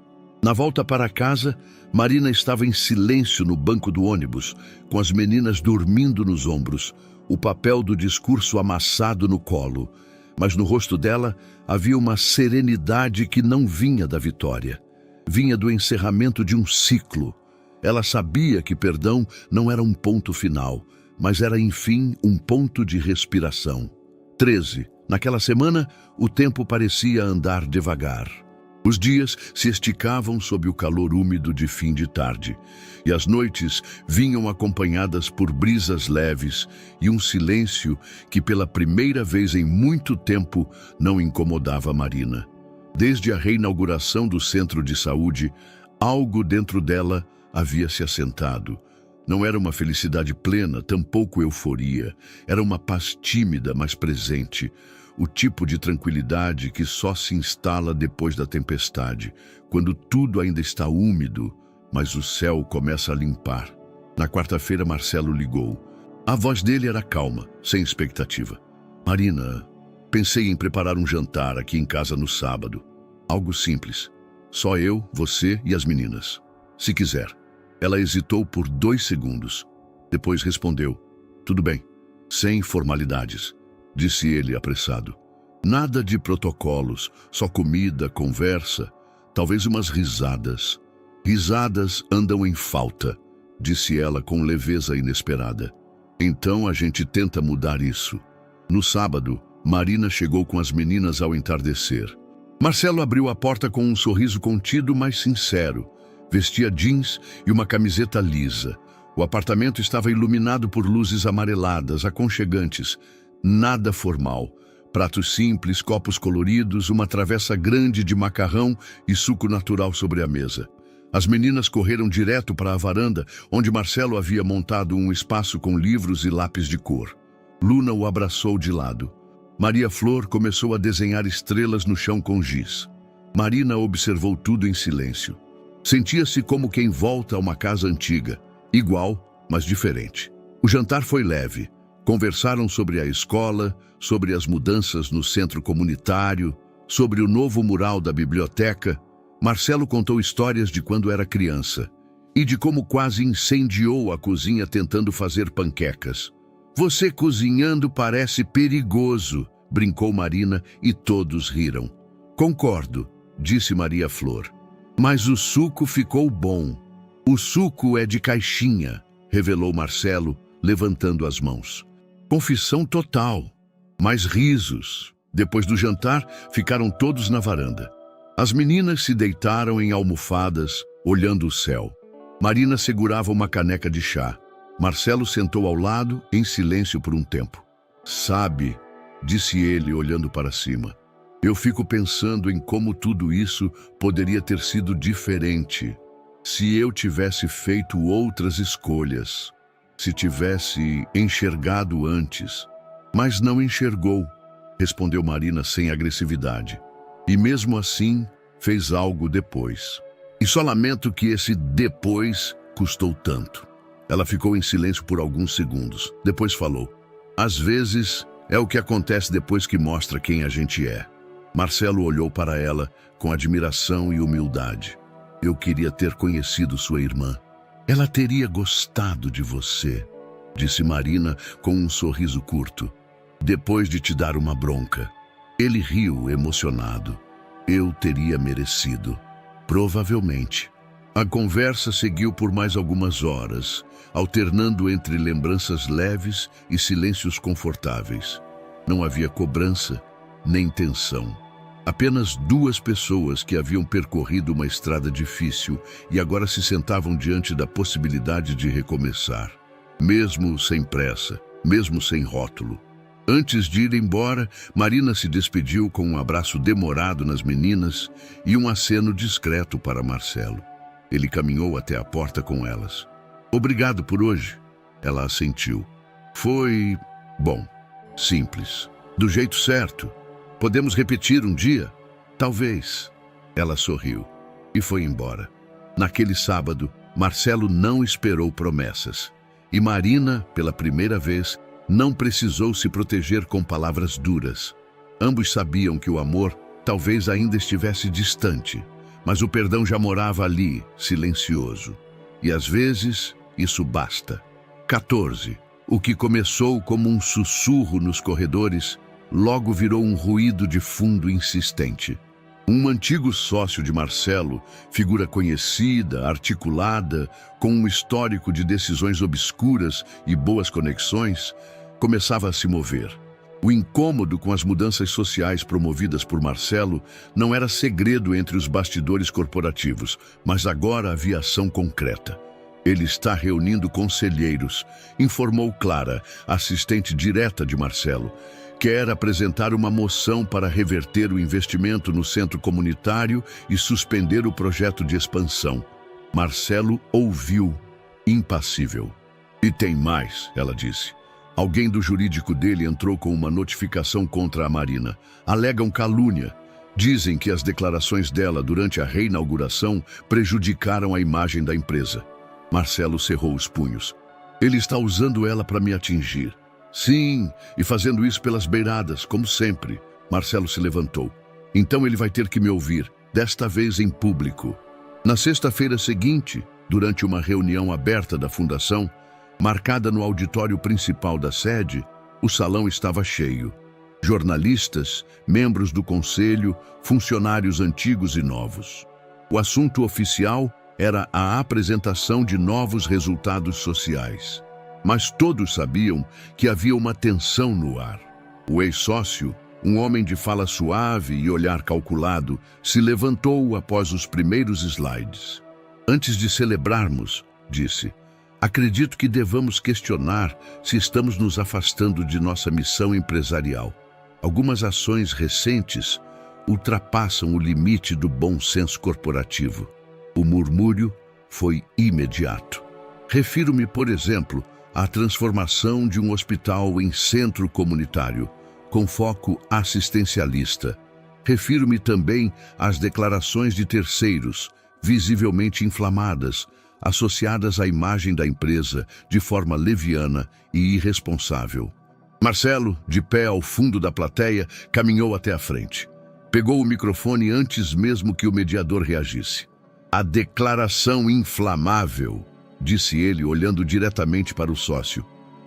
S1: Na volta para casa, Marina estava em silêncio no banco do ônibus, com as meninas dormindo nos ombros, o papel do discurso amassado no colo, mas no rosto dela havia uma serenidade que não vinha da vitória. Vinha do encerramento de um ciclo. Ela sabia que perdão não era um ponto final, mas era, enfim, um ponto de respiração. 13. Naquela semana, o tempo parecia andar devagar. Os dias se esticavam sob o calor úmido de fim de tarde, e as noites vinham acompanhadas por brisas leves e um silêncio que, pela primeira vez em muito tempo, não incomodava Marina. Desde a reinauguração do centro de saúde, algo dentro dela havia se assentado. Não era uma felicidade plena, tampouco euforia. Era uma paz tímida, mas presente. O tipo de tranquilidade que só se instala depois da tempestade, quando tudo ainda está úmido, mas o céu começa a limpar. Na quarta-feira, Marcelo ligou. A voz dele era calma, sem expectativa. Marina, pensei em preparar um jantar aqui em casa no sábado. Algo simples. Só eu, você e as meninas. Se quiser. Ela hesitou por 2 segundos. Depois respondeu. Tudo bem. Sem formalidades, disse ele apressado. Nada de protocolos, só comida, conversa, talvez umas risadas. Risadas andam em falta, disse ela com leveza inesperada. Então a gente tenta mudar isso. No sábado, Marina chegou com as meninas ao entardecer. Marcelo abriu a porta com um sorriso contido, mas sincero. Vestia jeans e uma camiseta lisa. O apartamento estava iluminado por luzes amareladas, aconchegantes. Nada formal. Pratos simples, copos coloridos, uma travessa grande de macarrão e suco natural sobre a mesa. As meninas correram direto para a varanda, onde Marcelo havia montado um espaço com livros e lápis de cor. Luna o abraçou de lado. Maria Flor começou a desenhar estrelas no chão com giz. Marina observou tudo em silêncio. Sentia-se como quem volta a uma casa antiga, igual, mas diferente. O jantar foi leve. Conversaram sobre a escola, sobre as mudanças no centro comunitário, sobre o novo mural da biblioteca. Marcelo contou histórias de quando era criança e de como quase incendiou a cozinha tentando fazer panquecas. Você cozinhando parece perigoso, brincou Marina e todos riram. Concordo, disse Maria Flor. Mas o suco ficou bom. O suco é de caixinha, revelou Marcelo, levantando as mãos. Confissão total. Mais risos. Depois do jantar, ficaram todos na varanda. As meninas se deitaram em almofadas, olhando o céu. Marina segurava uma caneca de chá. Marcelo sentou ao lado, em silêncio por um tempo. Sabe, disse ele, olhando para cima. Eu fico pensando em como tudo isso poderia ter sido diferente se eu tivesse feito outras escolhas, se tivesse enxergado antes. Mas não enxergou, respondeu Marina sem agressividade. E mesmo assim, fez algo depois. E só lamento que esse depois custou tanto. Ela ficou em silêncio por alguns segundos. Depois falou. Às vezes, é o que acontece depois que mostra quem a gente é. Marcelo olhou para ela com admiração e humildade. Eu queria ter conhecido sua irmã. Ela teria gostado de você, disse Marina com um sorriso curto. Depois de te dar uma bronca. Ele riu, emocionado. Eu teria merecido. Provavelmente. A conversa seguiu por mais algumas horas, alternando entre lembranças leves e silêncios confortáveis. Não havia cobrança, nem tensão. Apenas duas pessoas que haviam percorrido uma estrada difícil e agora se sentavam diante da possibilidade de recomeçar. Mesmo sem pressa, mesmo sem rótulo. Antes de ir embora, Marina se despediu com um abraço demorado nas meninas e um aceno discreto para Marcelo. Ele caminhou até a porta com elas. "Obrigado por hoje." Ela assentiu. "Foi bom, simples, do jeito certo. Podemos repetir um dia? Talvez." Ela sorriu e foi embora. Naquele sábado, Marcelo não esperou promessas. E Marina, pela primeira vez, não precisou se proteger com palavras duras. Ambos sabiam que o amor talvez ainda estivesse distante, mas o perdão já morava ali, silencioso. E às vezes, isso basta. 14. O que começou como um sussurro nos corredores, logo virou um ruído de fundo insistente. Um antigo sócio de Marcelo, figura conhecida, articulada, com um histórico de decisões obscuras e boas conexões, começava a se mover. O incômodo com as mudanças sociais promovidas por Marcelo não era segredo entre os bastidores corporativos, mas agora havia ação concreta. "Ele está reunindo conselheiros", informou Clara, assistente direta de Marcelo. "Quer apresentar uma moção para reverter o investimento no centro comunitário e suspender o projeto de expansão." Marcelo ouviu, impassível. "E tem mais", ela disse. "Alguém do jurídico dele entrou com uma notificação contra a Marina. Alegam calúnia. Dizem que as declarações dela durante a reinauguração prejudicaram a imagem da empresa." Marcelo cerrou os punhos. "Ele está usando ela para me atingir." "Sim, e fazendo isso pelas beiradas, como sempre." Marcelo se levantou. "Então ele vai ter que me ouvir, desta vez em público." Na sexta-feira seguinte, durante uma reunião aberta da fundação, marcada no auditório principal da sede, o salão estava cheio. Jornalistas, membros do conselho, funcionários antigos e novos. O assunto oficial era a apresentação de novos resultados sociais. Mas todos sabiam que havia uma tensão no ar. O ex-sócio, um homem de fala suave e olhar calculado, se levantou após os primeiros slides. "Antes de celebrarmos", disse, "acredito que devamos questionar se estamos nos afastando de nossa missão empresarial. Algumas ações recentes ultrapassam o limite do bom senso corporativo." O murmúrio foi imediato. "Refiro-me, por exemplo, à transformação de um hospital em centro comunitário, com foco assistencialista. Refiro-me também às declarações de terceiros, visivelmente inflamadas, associadas à imagem da empresa de forma leviana e irresponsável." Marcelo, de pé ao fundo da plateia, caminhou até a frente. Pegou o microfone antes mesmo que o mediador reagisse. "A declaração inflamável", disse ele, olhando diretamente para o sócio,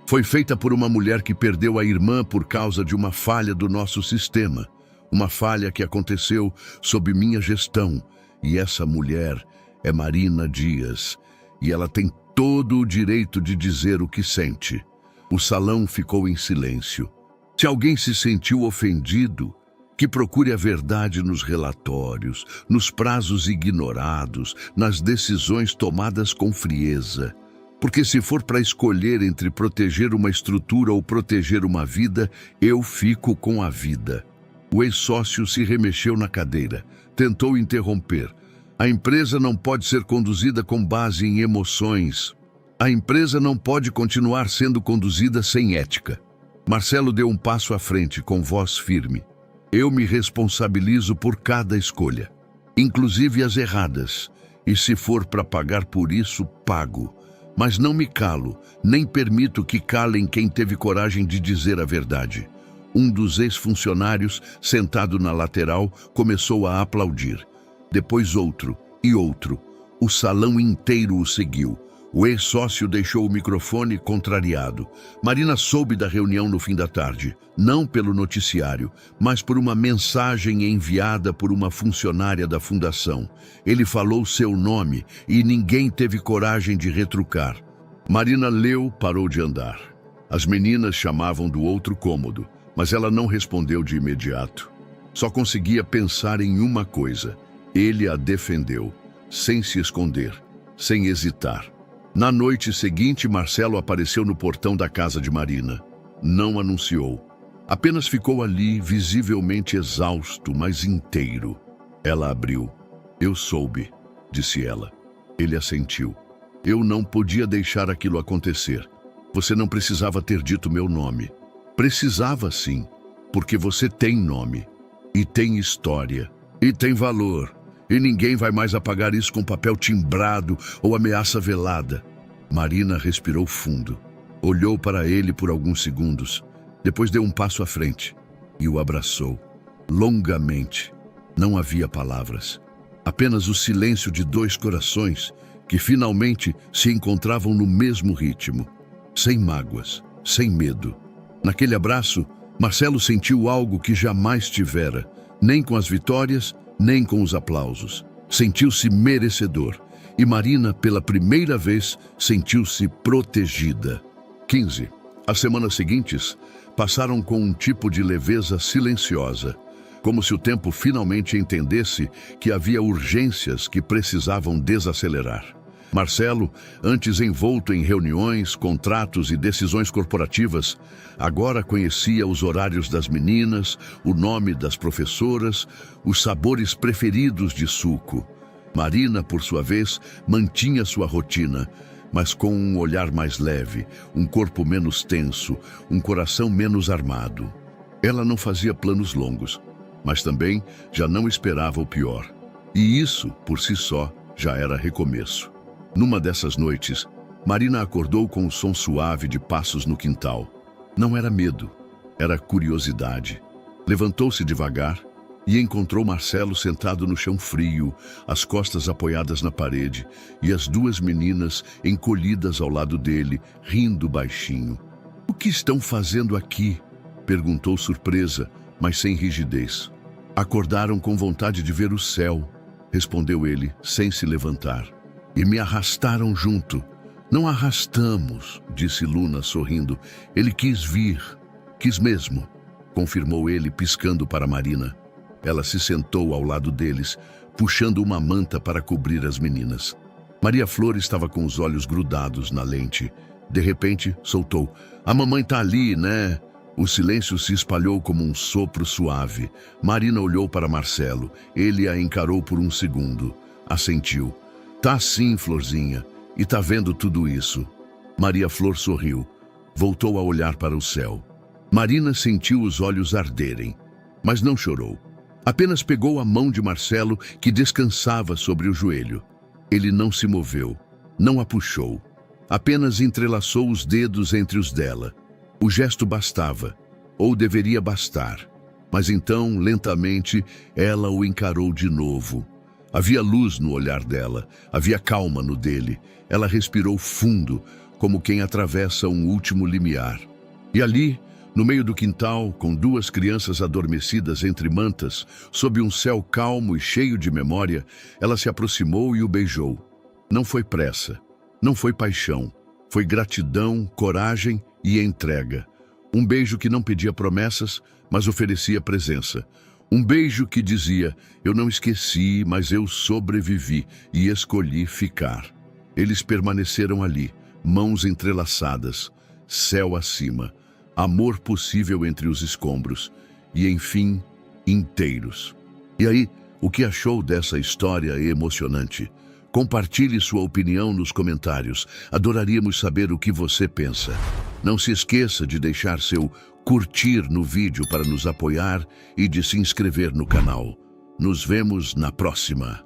S1: "foi feita por uma mulher que perdeu a irmã por causa de uma falha do nosso sistema. Uma falha que aconteceu sob minha gestão. E essa mulher é Marina Dias. E ela tem todo o direito de dizer o que sente." O salão ficou em silêncio. Se alguém se sentiu ofendido, que procure a verdade nos relatórios, nos prazos ignorados, nas decisões tomadas com frieza. Porque se for para escolher entre proteger uma estrutura ou proteger uma vida, eu fico com a vida. O ex-sócio se remexeu na cadeira, tentou interromper. "A empresa não pode ser conduzida com base em emoções. A empresa não pode continuar sendo conduzida sem ética." Marcelo deu um passo à frente com voz firme. "Eu me responsabilizo por cada escolha, inclusive as erradas, e se for para pagar por isso, pago. Mas não me calo, nem permito que calem quem teve coragem de dizer a verdade." Um dos ex-funcionários, sentado na lateral, começou a aplaudir. Depois outro e outro. O salão inteiro o seguiu. O ex-sócio deixou o microfone contrariado. Marina soube da reunião no fim da tarde, não pelo noticiário, mas por uma mensagem enviada por uma funcionária da fundação. Ele falou seu nome e ninguém teve coragem de retrucar. Marina leu, parou de andar. As meninas chamavam do outro cômodo, mas ela não respondeu de imediato. Só conseguia pensar em uma coisa. Ele a defendeu, sem se esconder, sem hesitar. Na noite seguinte, Marcelo apareceu no portão da casa de Marina. Não anunciou. Apenas ficou ali, visivelmente exausto, mas inteiro. Ela abriu. Eu soube, disse ela. Ele assentiu. Eu não podia deixar aquilo acontecer. Você não precisava ter dito meu nome. Precisava sim, porque você tem nome. E tem história. E tem valor. E ninguém vai mais apagar isso com papel timbrado ou ameaça velada. Marina respirou fundo. Olhou para ele por alguns segundos. Depois deu um passo à frente e o abraçou. Longamente. Não havia palavras. Apenas o silêncio de dois corações que finalmente se encontravam no mesmo ritmo. Sem mágoas, sem medo. Naquele abraço, Marcelo sentiu algo que jamais tivera. Nem com as vitórias, nem com os aplausos. Sentiu-se merecedor. E Marina, pela primeira vez, sentiu-se protegida. 15. As semanas seguintes passaram com um tipo de leveza silenciosa, como se o tempo finalmente entendesse que havia urgências que precisavam desacelerar. Marcelo, antes envolto em reuniões, contratos e decisões corporativas, agora conhecia os horários das meninas, o nome das professoras, os sabores preferidos de suco. Marina, por sua vez, mantinha sua rotina, mas com um olhar mais leve, um corpo menos tenso, um coração menos armado. Ela não fazia planos longos, mas também já não esperava o pior. E isso, por si só, já era recomeço. Numa dessas noites, Marina acordou com um som suave de passos no quintal. Não era medo, era curiosidade. Levantou-se devagar e encontrou Marcelo sentado no chão frio, as costas apoiadas na parede e as duas meninas encolhidas ao lado dele, rindo baixinho. "O que estão fazendo aqui?" perguntou surpresa, mas sem rigidez. "Acordaram com vontade de ver o céu", respondeu ele, sem se levantar. "E me arrastaram junto." "Não arrastamos", disse Luna sorrindo. "Ele quis vir." "Quis mesmo", confirmou ele, piscando para Marina. Ela se sentou ao lado deles, puxando uma manta para cobrir as meninas. Maria Flor estava com os olhos grudados na lente. De repente, soltou: "A mamãe tá ali, né?" O silêncio se espalhou como um sopro suave. Marina olhou para Marcelo. Ele a encarou por um segundo. Assentiu. "Tá sim, Florzinha. E tá vendo tudo isso?" Maria Flor sorriu. Voltou a olhar para o céu. Marina sentiu os olhos arderem, mas não chorou. Apenas pegou a mão de Marcelo, que descansava sobre o joelho. Ele não se moveu, não a puxou. Apenas entrelaçou os dedos entre os dela. O gesto bastava, ou deveria bastar. Mas então, lentamente, ela o encarou de novo. Havia luz no olhar dela, havia calma no dele. Ela respirou fundo, como quem atravessa um último limiar. E ali, no meio do quintal, com duas crianças adormecidas entre mantas, sob um céu calmo e cheio de memória, ela se aproximou e o beijou. Não foi pressa, não foi paixão, foi gratidão, coragem e entrega. Um beijo que não pedia promessas, mas oferecia presença. Um beijo que dizia: "Eu não esqueci, mas eu sobrevivi e escolhi ficar." Eles permaneceram ali, mãos entrelaçadas, céu acima. Amor possível entre os escombros e, enfim, inteiros. E aí, o que achou dessa história emocionante? Compartilhe sua opinião nos comentários. Adoraríamos saber o que você pensa. Não se esqueça de deixar seu curtir no vídeo para nos apoiar e de se inscrever no canal. Nos vemos na próxima.